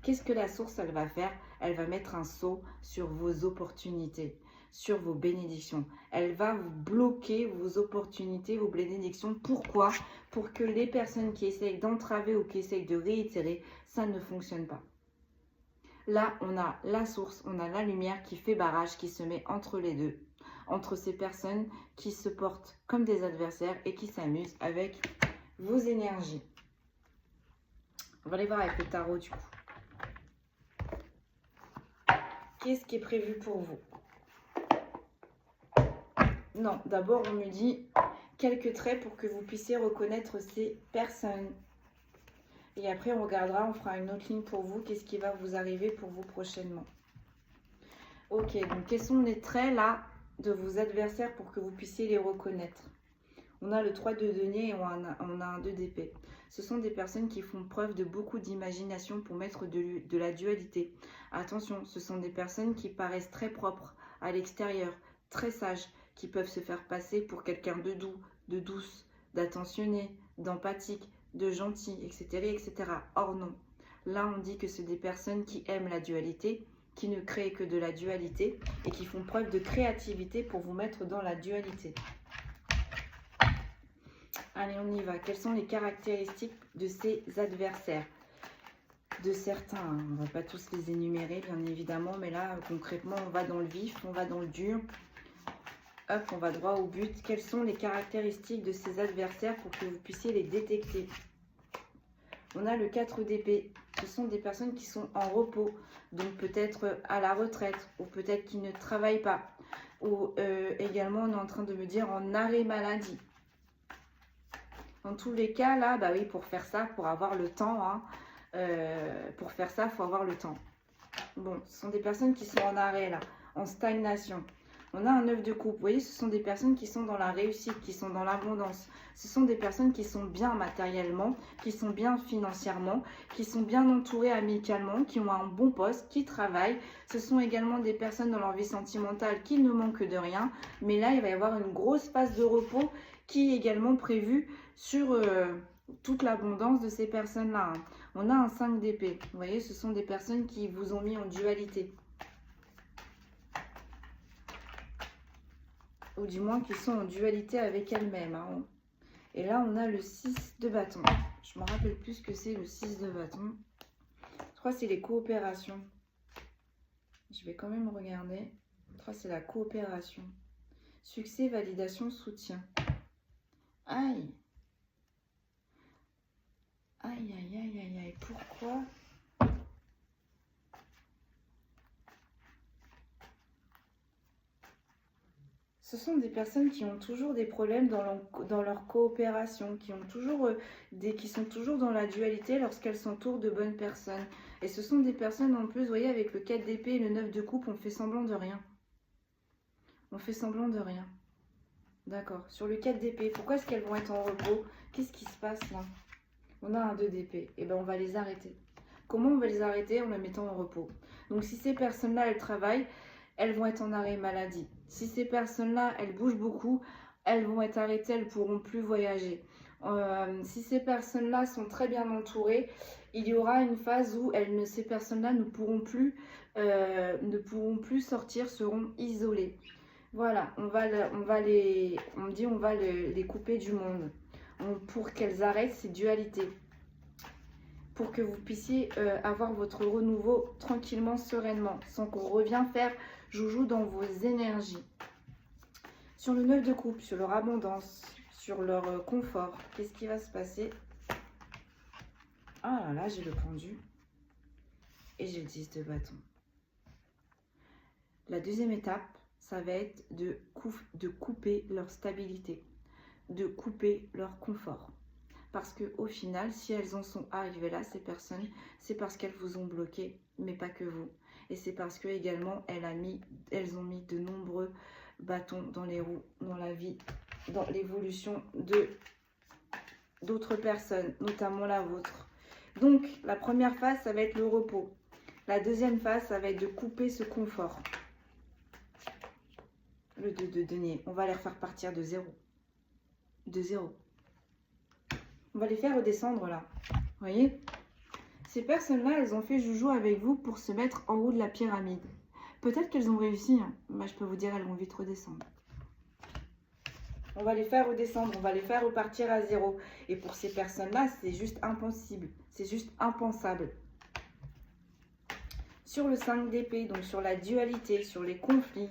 Qu'est-ce que la source, elle va faire? Elle va mettre un sceau sur vos opportunités. sur vos bénédictions. Elle va vous bloquer vos opportunités, vos bénédictions. Pourquoi? Pour que les personnes qui essayent d'entraver ou qui essayent de réitérer, ça ne fonctionne pas. Là, on a la source, on a la lumière qui fait barrage, qui se met entre les deux. Entre ces personnes qui se portent comme des adversaires et qui s'amusent avec vos énergies. On va aller voir avec le tarot du coup. Qu'est-ce qui est prévu pour vous? Non, d'abord on me dit quelques traits pour que vous puissiez reconnaître ces personnes. Et après on regardera, on fera une autre ligne pour vous. Qu'est-ce qui va vous arriver pour vous prochainement? Ok, donc quels sont les traits là de vos adversaires pour que vous puissiez les reconnaître? On a le 3 de denier et on a un 2 d'épée. Ce sont des personnes qui font preuve de beaucoup d'imagination pour mettre de la dualité. Attention, ce sont des personnes qui paraissent très propres à l'extérieur, très sages, qui peuvent se faire passer pour quelqu'un de doux, de douce, d'attentionné, d'empathique, de gentil, etc., etc. Or non, là on dit que c'est des personnes qui aiment la dualité, qui ne créent que de la dualité et qui font preuve de créativité pour vous mettre dans la dualité. Allez, on y va. Quelles sont les caractéristiques de ces adversaires? De certains, hein. On ne va pas tous les énumérer, bien évidemment, mais là, concrètement, on va dans le vif, on va dans le dur. Hop, on va droit au but. Quelles sont les caractéristiques de ces adversaires pour que vous puissiez les détecter? On a le 4 d'épée. Ce sont des personnes qui sont en repos, donc peut-être à la retraite, ou peut-être qui ne travaillent pas. Ou également, on est en train de me dire en arrêt maladie. Dans tous les cas, là, bah oui, pour faire ça, pour avoir le temps, hein, pour faire ça, il faut avoir le temps. Bon, ce sont des personnes qui sont en arrêt, là, en stagnation. On a un 9 de coupe. Vous voyez, ce sont des personnes qui sont dans la réussite, qui sont dans l'abondance. Ce sont des personnes qui sont bien matériellement, qui sont bien financièrement, qui sont bien entourées amicalement, qui ont un bon poste, qui travaillent. Ce sont également des personnes dans leur vie sentimentale qui ne manquent de rien. Mais là, il va y avoir une grosse phase de repos qui est également prévue sur toute l'abondance de ces personnes-là. On a un 5 d'épée. Vous voyez, ce sont des personnes qui vous ont mis en dualité. Ou du moins qui sont en dualité avec elles-mêmes. Hein. Et là, on a le 6 de bâton. Je me rappelle plus ce que c'est le 6 de bâton. Je crois que c'est les coopérations. Je vais quand même regarder. Je crois que c'est la coopération. Succès, validation, soutien. Aïe. Aïe, aïe, aïe, aïe, aïe. Pourquoi ? Ce sont des personnes qui ont toujours des problèmes dans leur coopération, qui sont toujours dans la dualité lorsqu'elles s'entourent de bonnes personnes. Et ce sont des personnes en plus, vous voyez, avec le 4 d'épée et le 9 de coupe, on fait semblant de rien. On fait semblant de rien. D'accord. Sur le 4 d'épée, pourquoi est-ce qu'elles vont être en repos? Qu'est-ce qui se passe là? On a un 2 d'épée. Et bien, on va les arrêter. Comment on va les arrêter? En les mettant en repos. Donc, si ces personnes-là, elles travaillent, elles vont être en arrêt maladie. Si ces personnes-là, elles bougent beaucoup, elles vont être arrêtées, elles ne pourront plus voyager. Si ces personnes-là sont très bien entourées, il y aura une phase où ces personnes-là ne pourront plus sortir, seront isolées. Voilà, on va les couper du monde pour qu'elles arrêtent ces dualités. Pour que vous puissiez avoir votre renouveau tranquillement, sereinement, sans qu'on revienne faire joujou dans vos énergies. Sur le 9 de coupe, sur leur abondance, sur leur confort, qu'est-ce qui va se passer? Ah là là, j'ai le pendu et j'ai le 10 de bâton. La deuxième étape, ça va être de couper leur stabilité, de couper leur confort. Parce qu'au final, si elles en sont arrivées là, ces personnes, c'est parce qu'elles vous ont bloqué, mais pas que vous. Et c'est parce que également, elles ont mis de nombreux bâtons dans les roues, dans la vie, dans l'évolution d'autres personnes, notamment la vôtre. Donc, la première phase, ça va être le repos. La deuxième phase, ça va être de couper ce confort. Le 2 de denier, on va les refaire partir de zéro. De zéro. On va les faire redescendre là. Vous voyez? Ces personnes-là, elles ont fait joujou avec vous pour se mettre en haut de la pyramide. Peut-être qu'elles ont réussi, hein. Bah, je peux vous dire, elles vont vite redescendre. On va les faire redescendre, on va les faire repartir à zéro. Et pour ces personnes-là, c'est juste impossible. C'est juste impensable. Sur le 5 d'épée, donc sur la dualité, sur les conflits.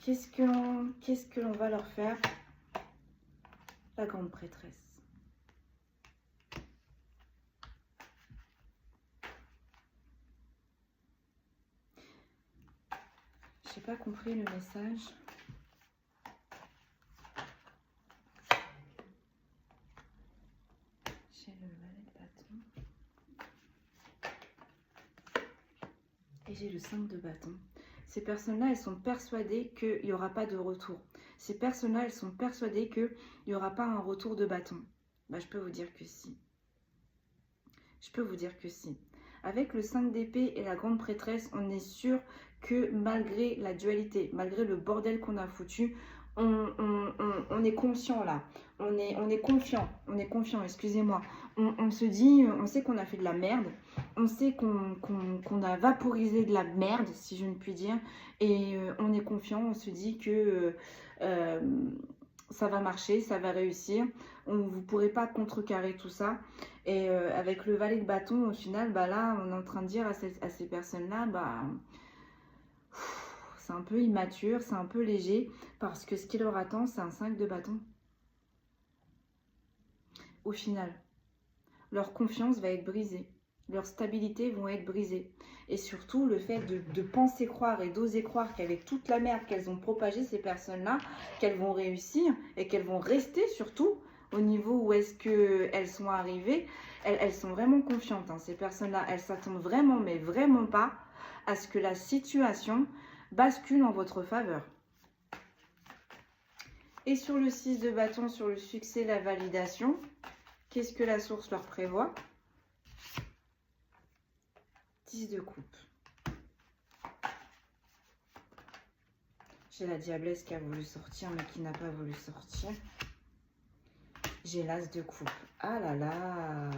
Qu'est-ce que l'on va leur faire? La grande prêtresse. J'ai pas compris le message. J'ai le valet de bâton. Et j'ai le 5 de bâton. Ces personnes-là, elles sont persuadées qu'il n'y aura pas de retour. Ces personnes-là, elles sont persuadées qu'il n'y aura pas un retour de bâton. Bah, je peux vous dire que si. Je peux vous dire que si. Avec le 5 d'épée et la grande prêtresse, on est sûr que malgré la dualité, malgré le bordel qu'on a foutu, on est conscient là. On est confiant, excusez-moi. On se dit, on sait qu'on a fait de la merde. On sait qu'on a vaporisé de la merde, si je ne puis dire. Et on est confiant, on se dit que ça va marcher, ça va réussir. Vous ne pourrez pas contrecarrer tout ça. Et avec le valet de bâton, au final, bah là, on est en train de dire à ces personnes-là, bah, c'est un peu immature, c'est un peu léger, parce que ce qui leur attend, c'est un 5 de bâton. Au final, leur confiance va être brisée, leur stabilité vont être brisées. Et surtout, le fait de penser croire et d'oser croire qu'avec toute la merde qu'elles ont propagée, ces personnes-là, qu'elles vont réussir et qu'elles vont rester surtout au niveau où est-ce qu'elles sont arrivées, elles sont vraiment confiantes, hein, ces personnes-là. Elles s'attendent vraiment, mais vraiment pas, à ce que la situation bascule en votre faveur. Et sur le 6 de bâton, sur le succès, la validation, qu'est-ce que la source leur prévoit? 10 de coupe. J'ai la diablesse qui a voulu sortir, mais qui n'a pas voulu sortir. J'ai l'as de coupe. Ah là là!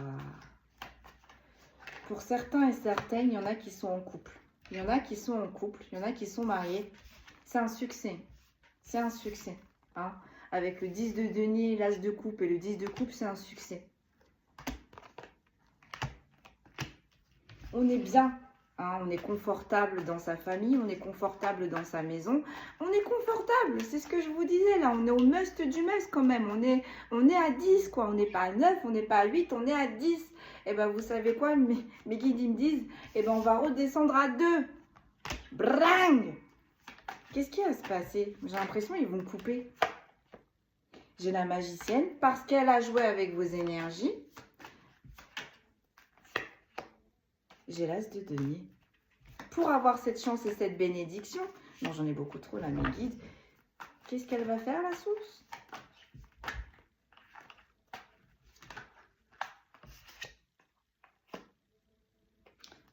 Pour certains et certaines, il y en a qui sont en couple. Il y en a qui sont en couple, il y en a qui sont mariés. C'est un succès. C'est un succès. Hein. Avec le 10 de denier, l'as de coupe et le 10 de coupe, c'est un succès. On est bien. Hein, on est confortable dans sa famille, on est confortable dans sa maison. On est confortable, c'est ce que je vous disais là. On est au must du must quand même. On est à 10 quoi. On n'est pas à 9, on n'est pas à 8, on est à 10. Et ben vous savez quoi, mes guides ils me disent, et ben on va redescendre à 2. Brang! Qu'est-ce qui va se passer? J'ai l'impression qu'ils vont couper. J'ai la magicienne parce qu'elle a joué avec vos énergies. J'ai l'as de denier. Pour avoir cette chance et cette bénédiction, non j'en ai beaucoup trop là mes guides, qu'est-ce qu'elle va faire la source?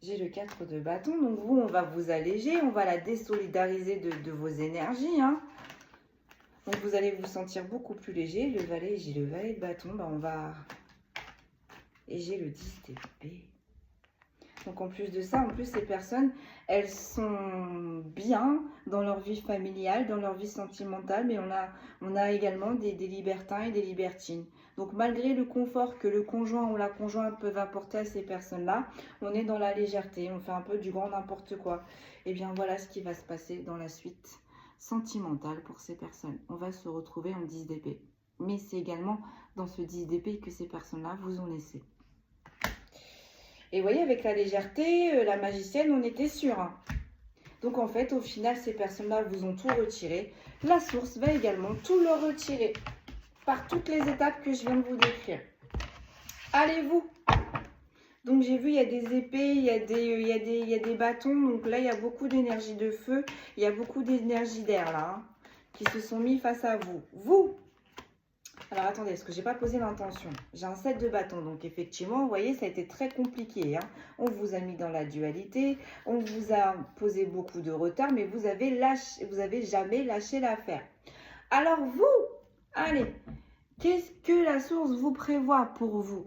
J'ai le 4 de bâton, donc vous on va vous alléger, on va la désolidariser de vos énergies. Hein. Donc vous allez vous sentir beaucoup plus léger. Le valet, j'ai le valet de bâton, bah on va... Et j'ai le 10 d'épée. Donc en plus de ça, en plus ces personnes, elles sont bien dans leur vie familiale, dans leur vie sentimentale, mais on a également des libertins et des libertines. Donc malgré le confort que le conjoint ou la conjointe peuvent apporter à ces personnes-là, on est dans la légèreté, on fait un peu du grand n'importe quoi. Et bien voilà ce qui va se passer dans la suite sentimentale pour ces personnes. On va se retrouver en 10 d'épée. Mais c'est également dans ce 10 d'épée que ces personnes-là vous ont laissé. Et vous voyez, avec la légèreté, la magicienne, on était sûr. Hein. Donc en fait, au final, ces personnes-là vous ont tout retiré. La source va également tout leur retirer par toutes les étapes que je viens de vous décrire. Allez-vous. Donc j'ai vu, il y a des épées, il y a des bâtons. Donc là, il y a beaucoup d'énergie de feu. Il y a beaucoup d'énergie d'air là, hein, qui se sont mis face à vous. Vous. Alors attendez, parce que j'ai pas posé l'intention. J'ai un 7 de bâton, donc effectivement, vous voyez, ça a été très compliqué. Hein. On vous a mis dans la dualité, on vous a posé beaucoup de retard, mais vous avez jamais lâché l'affaire. Alors vous, allez, qu'est-ce que la source vous prévoit pour vous?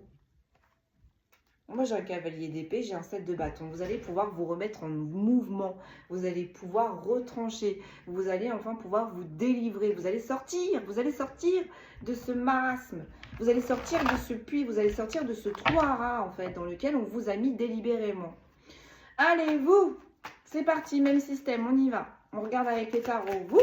Moi, j'ai un cavalier d'épée, j'ai un 7 de bâton. Vous allez pouvoir vous remettre en mouvement. Vous allez pouvoir retrancher. Vous allez enfin pouvoir vous délivrer. Vous allez sortir. Vous allez sortir de ce marasme. Vous allez sortir de ce puits. Vous allez sortir de ce trou à rats, en fait, dans lequel on vous a mis délibérément. Allez, vous, c'est parti, même système, on y va. On regarde avec les tarots. Vous.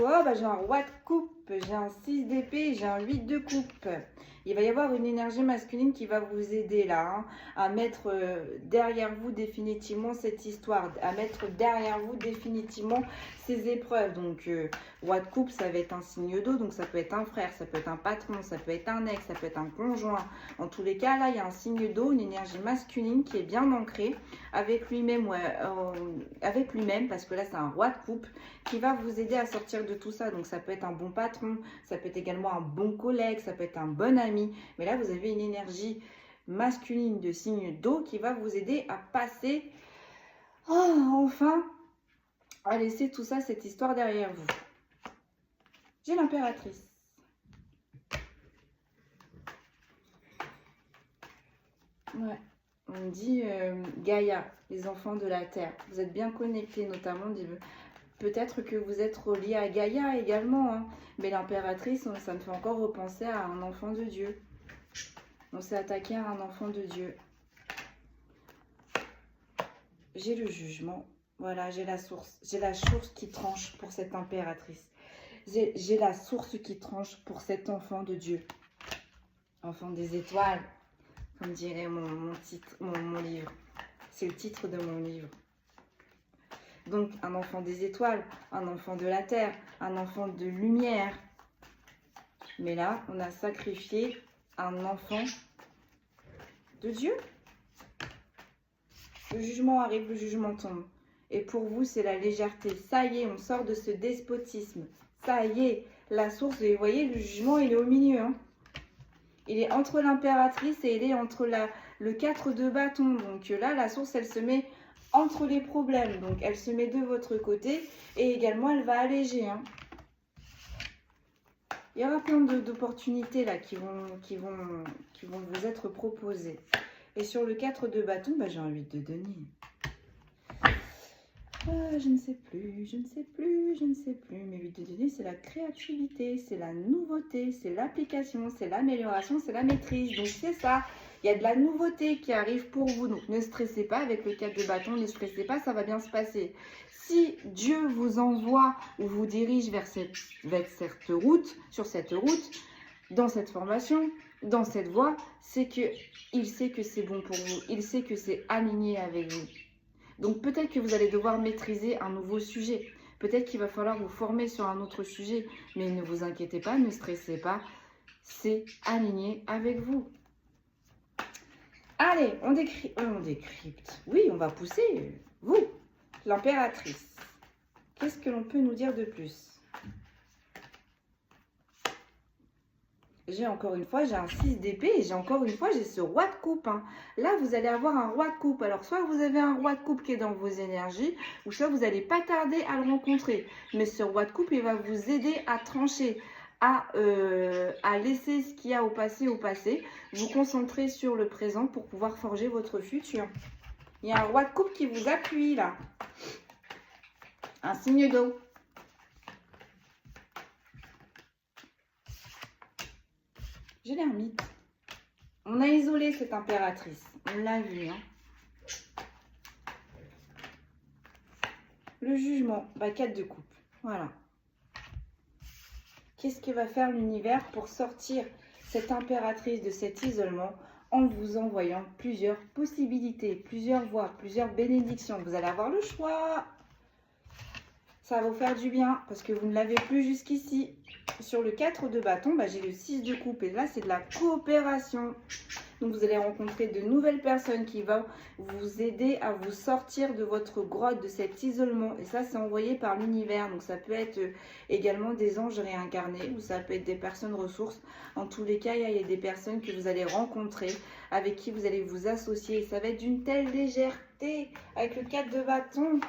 Oh, bah, j'ai un roi de coupe, j'ai un 6 d'épée, j'ai un 8 de coupe. Il va y avoir une énergie masculine qui va vous aider là, hein, à mettre derrière vous définitivement cette histoire, à mettre derrière vous définitivement ces épreuves. Donc, roi de coupe, ça va être un signe d'eau, donc ça peut être un frère, ça peut être un patron, ça peut être un ex, ça peut être un conjoint. En tous les cas, là, il y a un signe d'eau, une énergie masculine qui est bien ancrée avec lui-même, parce que là, c'est un roi de coupe qui va vous aider à sortir de tout ça. Donc, ça peut être un bon patron, ça peut être également un bon collègue, ça peut être un bon ami. Mais là, vous avez une énergie masculine de signe d'eau qui va vous aider à passer, enfin, à laisser tout ça, cette histoire derrière vous. J'ai l'impératrice. Ouais, on me dit Gaïa, les enfants de la Terre. Vous êtes bien connectés, notamment peut-être que vous êtes relié à Gaïa également, hein. Mais l'impératrice, ça me fait encore repenser à un enfant de Dieu. On s'est attaqué à un enfant de Dieu. J'ai le jugement. Voilà, j'ai la source. J'ai la source qui tranche pour cette impératrice. J'ai la source qui tranche pour cet enfant de Dieu. Enfant des étoiles, comme dirait mon livre. C'est le titre de mon livre. Donc, un enfant des étoiles, un enfant de la terre, un enfant de lumière. Mais là, on a sacrifié un enfant de Dieu. Le jugement arrive, le jugement tombe. Et pour vous, c'est la légèreté. Ça y est, on sort de ce despotisme. Ça y est, la source, vous voyez, le jugement, il est au milieu. Hein. Il est entre l'impératrice et il est entre le 4 de bâton. Donc là, la source, elle se met entre les problèmes. Donc, elle se met de votre côté et également, elle va alléger. Hein. Il y aura plein d'opportunités là qui vont vous être proposées. Et sur le 4 de bâton, bah, j'ai un 8 de denier. Je ne sais plus. Mais 8 de denier, c'est la créativité, c'est la nouveauté, c'est l'application, c'est l'amélioration, c'est la maîtrise. Donc, c'est ça. Il y a de la nouveauté qui arrive pour vous. Donc, ne stressez pas avec le 4 de bâton. Ne stressez pas, ça va bien se passer. Si Dieu vous envoie ou vous dirige vers cette route, sur cette route, dans cette formation, dans cette voie, c'est qu'il sait que c'est bon pour vous. Il sait que c'est aligné avec vous. Donc, peut-être que vous allez devoir maîtriser un nouveau sujet. Peut-être qu'il va falloir vous former sur un autre sujet. Mais ne vous inquiétez pas, ne stressez pas. C'est aligné avec vous. Allez, on décrypte. Oui, on va pousser. Vous, l'impératrice. Qu'est-ce que l'on peut nous dire de plus? J'ai encore une fois, j'ai un 6 d'épée et j'ai encore une fois, j'ai ce roi de coupe. Hein. Là, vous allez avoir un roi de coupe. Alors, soit vous avez un roi de coupe qui est dans vos énergies, ou soit vous n'allez pas tarder à le rencontrer. Mais ce roi de coupe, il va vous aider à trancher, à laisser ce qu'il y a au passé, vous concentrer sur le présent pour pouvoir forger votre futur. Il y a un roi de coupe qui vous appuie là. Un signe d'eau. J'ai l'ermite. On a isolé cette impératrice. On l'a vu. Hein. Le jugement. Bah, 4 de coupe. Voilà. Qu'est-ce que va faire l'univers pour sortir cette impératrice de cet isolement en vous envoyant plusieurs possibilités, plusieurs voies, plusieurs bénédictions. Vous allez avoir le choix. Ça va vous faire du bien parce que vous ne l'avez plus jusqu'ici. Sur le 4 de bâton, bah, j'ai le 6 de coupe et là, c'est de la coopération. Donc, vous allez rencontrer de nouvelles personnes qui vont vous aider à vous sortir de votre grotte, de cet isolement. Et ça, c'est envoyé par l'univers. Donc, ça peut être également des anges réincarnés ou ça peut être des personnes ressources. En tous les cas, il y a des personnes que vous allez rencontrer, avec qui vous allez vous associer. Et ça va être d'une telle légèreté avec le 4 de bâton.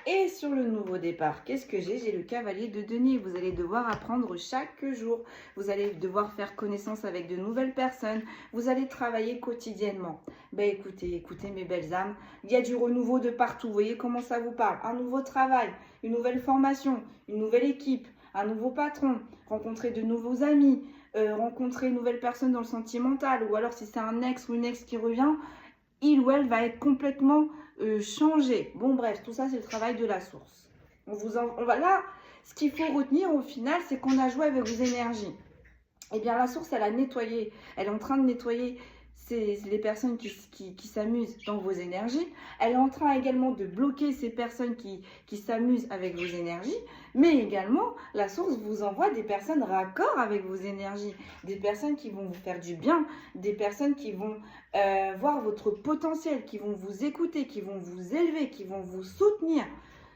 Et sur le nouveau départ, qu'est-ce que j'ai? J'ai le cavalier de denier. Vous allez devoir apprendre chaque jour. Vous allez devoir faire connaissance avec de nouvelles personnes. Vous allez travailler quotidiennement. Ben écoutez mes belles âmes, il y a du renouveau de partout. Vous voyez comment ça vous parle? Un nouveau travail, une nouvelle formation, une nouvelle équipe, un nouveau patron, rencontrer de nouveaux amis, rencontrer une nouvelle personne dans le sentimental. Ou alors si c'est un ex ou une ex qui revient, il ou elle va être complètement changé. Bon bref, tout ça c'est le travail de la source. Là, ce qu'il faut retenir au final, c'est qu'on a joué avec vos énergies. Eh bien la source, elle a nettoyé, elle est en train de nettoyer les personnes qui s'amusent dans vos énergies. Elle est en train également de bloquer ces personnes qui s'amusent avec vos énergies. Mais également, la source vous envoie des personnes raccord avec vos énergies. Des personnes qui vont vous faire du bien. Des personnes qui vont voir votre potentiel, qui vont vous écouter, qui vont vous élever, qui vont vous soutenir.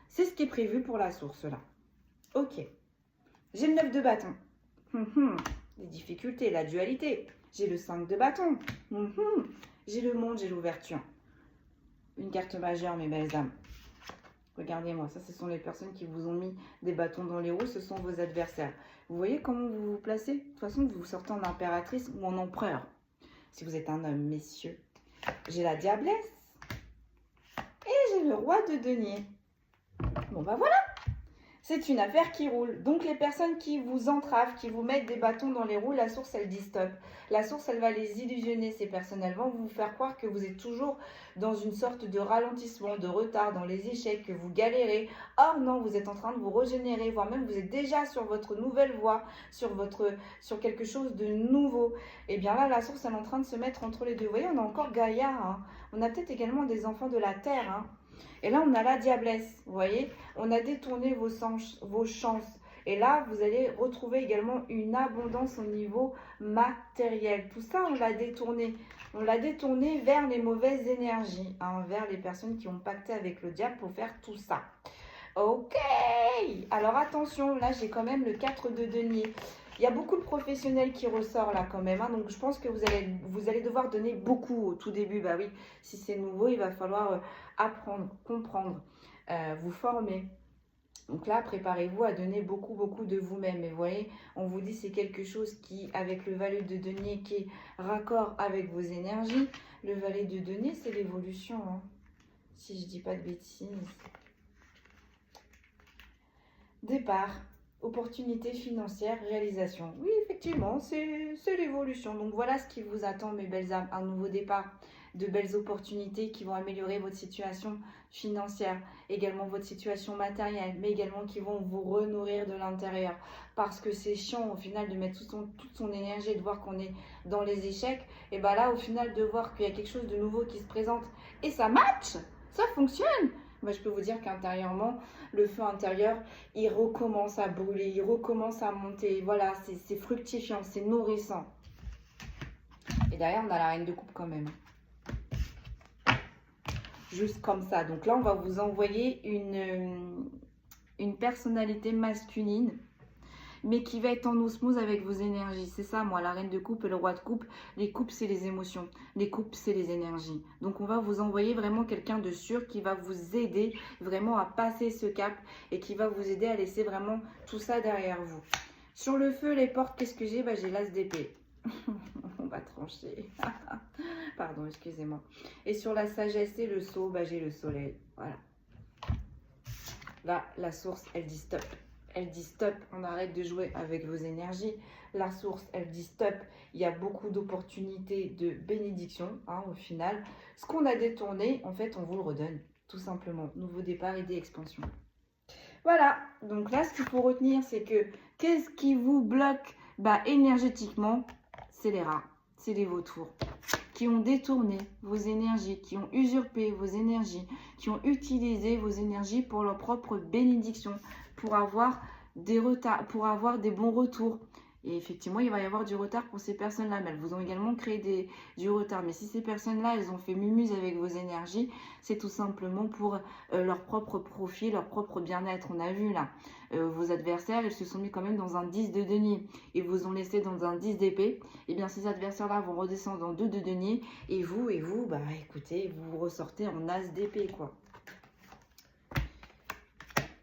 C'est ce qui est prévu pour la source là. Ok. J'ai le 9 de bâton. Les difficultés, la dualité. J'ai le 5 de bâton. J'ai le monde, j'ai l'ouverture. Une carte majeure, mes belles âmes. Regardez-moi, ça, ce sont les personnes qui vous ont mis des bâtons dans les roues. Ce sont vos adversaires. Vous voyez comment vous vous placez? De toute façon, vous sortez en impératrice ou en empereur. Si vous êtes un homme, messieurs. J'ai la diablesse. Et j'ai le roi de denier. Bon, bah voilà. C'est une affaire qui roule. Donc, les personnes qui vous entravent, qui vous mettent des bâtons dans les roues, la source, elle dit stop. La source, elle va les illusionner, ces personnes. Elles vont vous faire croire que vous êtes toujours dans une sorte de ralentissement, de retard, dans les échecs, que vous galérez. Or, non, vous êtes en train de vous régénérer, voire même vous êtes déjà sur votre nouvelle voie, sur quelque chose de nouveau. Et bien là, la source, elle est en train de se mettre entre les deux. Vous voyez, on a encore Gaïa. Hein. On a peut-être également des enfants de la Terre. Hein. Et là, on a la diablesse, vous voyez. On a détourné vos chances. Et là, vous allez retrouver également une abondance au niveau matériel. Tout ça, on l'a détourné. On l'a détourné vers les mauvaises énergies, hein, vers les personnes qui ont pacté avec le diable pour faire tout ça. Ok. Alors, attention, là, j'ai quand même le 4 de denier. Il y a beaucoup de professionnels qui ressortent là quand même. Hein, donc, je pense que vous allez devoir donner beaucoup au tout début. Bah oui, si c'est nouveau, il va falloir apprendre, comprendre, vous former. Donc là, préparez-vous à donner beaucoup, beaucoup de vous-même. Et vous voyez, on vous dit c'est quelque chose qui, avec le valet de denier, qui est raccord avec vos énergies. Le valet de denier, c'est l'évolution. Hein, si je dis pas de bêtises. Départ. Opportunité financière, réalisation. Oui, effectivement, c'est l'évolution. Donc voilà ce qui vous attend, mes belles âmes. Un nouveau départ, de belles opportunités qui vont améliorer votre situation financière, également votre situation matérielle, mais également qui vont vous renourrir de l'intérieur. Parce que c'est chiant au final de mettre toute son énergie et de voir qu'on est dans les échecs. Et bien là, au final, de voir qu'il y a quelque chose de nouveau qui se présente et ça match, ça fonctionne. Moi, je peux vous dire qu'intérieurement, le feu intérieur, il recommence à brûler, il recommence à monter. Voilà, c'est fructifiant, c'est nourrissant. Et derrière, on a la reine de coupe quand même. Juste comme ça. Donc là, on va vous envoyer une personnalité masculine, mais qui va être en osmose avec vos énergies. C'est ça, moi, la reine de coupe et le roi de coupe. Les coupes, c'est les émotions. Les coupes, c'est les énergies. Donc, on va vous envoyer vraiment quelqu'un de sûr qui va vous aider vraiment à passer ce cap et qui va vous aider à laisser vraiment tout ça derrière vous. Sur le feu, les portes, qu'est-ce que j'ai? Bah, j'ai l'as d'épée. On va trancher. Pardon, excusez-moi. Et sur la sagesse et le sceau, bah, j'ai le soleil. Voilà. Là, la source, elle dit stop. Elle dit stop, on arrête de jouer avec vos énergies. La source, elle dit stop. Il y a beaucoup d'opportunités de bénédiction, hein, au final. Ce qu'on a détourné, en fait, on vous le redonne, tout simplement. Nouveau départ, idée, expansion. Voilà, donc là, ce qu'il faut retenir, c'est que qu'est-ce qui vous bloque? Bah, énergétiquement, c'est les rats, c'est les vautours qui ont détourné vos énergies, qui ont usurpé vos énergies, qui ont utilisé vos énergies pour leur propre bénédiction, pour avoir des retards, pour avoir des bons retours. Et effectivement, il va y avoir du retard pour ces personnes-là, mais elles vous ont également créé du retard. Mais si ces personnes-là, elles ont fait mumuse avec vos énergies, c'est tout simplement pour leur propre profit, leur propre bien-être. On a vu là, vos adversaires, ils se sont mis quand même dans un 10 de denier. Ils vous ont laissé dans un 10 d'épée. Et bien, ces adversaires-là vont redescendre en 2 de denier. Et vous, bah écoutez, vous ressortez en as d'épée, quoi.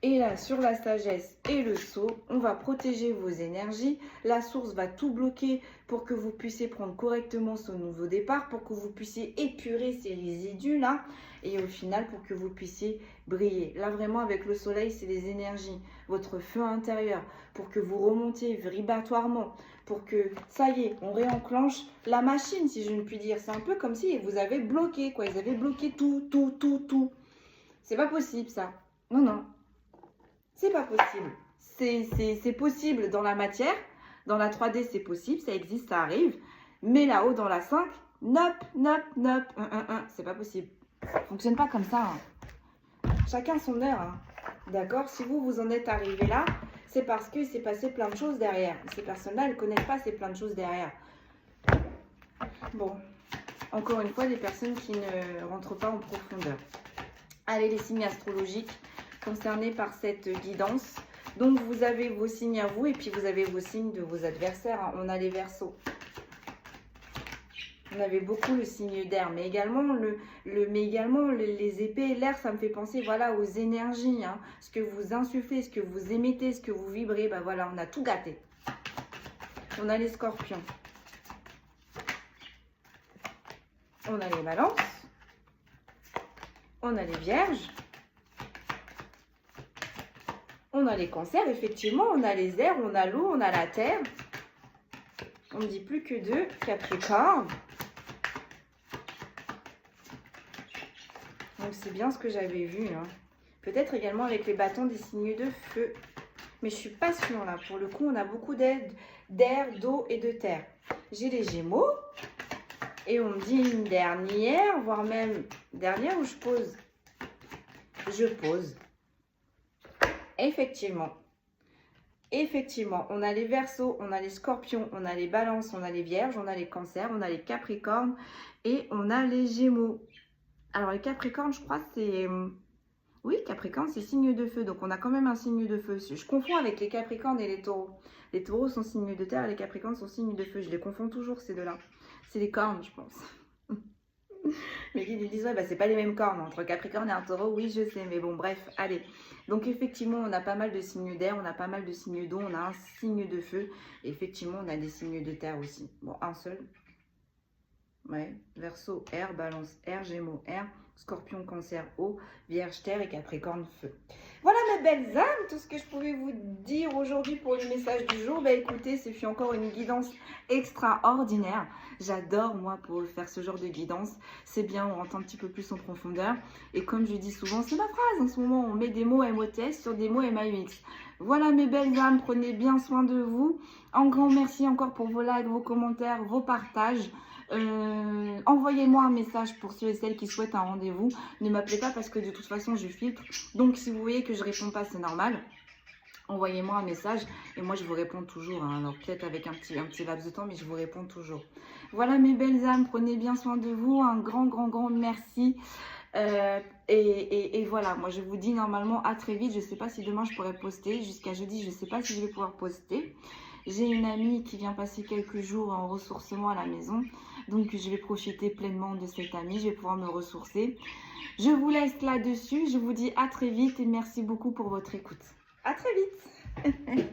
Et là, sur la sagesse et le sceau, on va protéger vos énergies. La source va tout bloquer pour que vous puissiez prendre correctement ce nouveau départ, pour que vous puissiez épurer ces résidus-là. Et au final, pour que vous puissiez briller. Là, vraiment, avec le soleil, c'est les énergies, votre feu intérieur, pour que vous remontiez vibratoirement, pour que, ça y est, on réenclenche la machine, si je ne puis dire. C'est un peu comme si vous avez bloqué, quoi. Ils avaient bloqué tout. C'est pas possible, ça. Non, non. C'est pas possible. C'est possible dans la matière. Dans la 3D, c'est possible. Ça existe, ça arrive. Mais là-haut, dans la 5, nope. C'est pas possible. Ça fonctionne pas comme ça. Hein. Chacun son heure. Hein. D'accord? Si vous en êtes arrivé là, c'est parce qu'il s'est passé plein de choses derrière. Ces personnes-là, elles ne connaissent pas ces plein de choses derrière. Bon. Encore une fois, des personnes qui ne rentrent pas en profondeur. Allez, les signes astrologiques concernés par cette guidance. Donc, vous avez vos signes à vous et puis vous avez vos signes de vos adversaires. Hein. On a les Verseaux. On avait beaucoup le signe d'air, mais également, les épées, l'air, ça me fait penser voilà, aux énergies. Hein. Ce que vous insufflez, ce que vous émettez, ce que vous vibrez, ben voilà, on a tout gâté. On a les Scorpions. On a les Balances. On a les Vierges. On a les Cancers, effectivement. On a les airs, on a l'eau, on a la terre. On ne dit plus que 2. Capricorne. Donc, c'est bien ce que j'avais vu. Hein. Peut-être également avec les bâtons des signes de feu. Mais je ne suis pas sûre, là. Pour le coup, on a beaucoup d'air, d'eau et de terre. J'ai les Gémeaux. Et on me dit une dernière, voire même dernière où je pose. Je pose. Effectivement. Effectivement, on a les Verseaux, on a les Scorpions, on a les Balances, on a les Vierges, on a les Cancers, on a les Capricornes et on a les Gémeaux. Alors, les Capricornes, je crois que c'est... Oui, Capricorne, c'est signe de feu. Donc, on a quand même un signe de feu. Je confonds avec les Capricornes et les Taureaux. Les Taureaux sont signes de terre et les Capricornes sont signes de feu. Je les confonds toujours, ces deux-là. C'est les cornes, je pense. Mais qui disent, ouais, bah, c'est pas les mêmes cornes. Entre Capricorne et un Taureau, oui, je sais. Mais bon, bref, allez. Donc, effectivement, on a pas mal de signes d'air, on a pas mal de signes d'eau, on a un signe de feu. Et effectivement, on a des signes de terre aussi. Bon, un seul. Ouais, Verseau, air, Balance, air, Gémeaux, air, Scorpion, Cancer, eau, Vierge, terre et Capricorne, feu. Voilà mes belles âmes, tout ce que je pouvais vous dire aujourd'hui pour le message du jour. Bah écoutez, ce fut encore une guidance extraordinaire. J'adore moi pour faire ce genre de guidance. C'est bien, on rentre un petit peu plus en profondeur. Et comme je dis souvent, c'est ma phrase en ce moment, on met des mots MOTS sur des mots MAUX. Voilà mes belles âmes, prenez bien soin de vous. Un grand merci encore pour vos likes, vos commentaires, vos partages. Envoyez-moi un message pour ceux et celles qui souhaitent un rendez-vous. Ne m'appelez pas parce que de toute façon je filtre. Donc si vous voyez que je ne réponds pas, c'est normal. Envoyez-moi un message et moi je vous réponds toujours. Hein. Alors peut-être avec un petit laps de temps, mais je vous réponds toujours. Voilà mes belles âmes, prenez bien soin de vous. Un grand merci. Et voilà, moi je vous dis normalement à très vite. Je ne sais pas si demain je pourrai poster. Jusqu'à jeudi, je ne sais pas si je vais pouvoir poster. J'ai une amie qui vient passer quelques jours en ressourcement à la maison. Donc, je vais profiter pleinement de cette amie. Je vais pouvoir me ressourcer. Je vous laisse là-dessus. Je vous dis à très vite et merci beaucoup pour votre écoute. À très vite.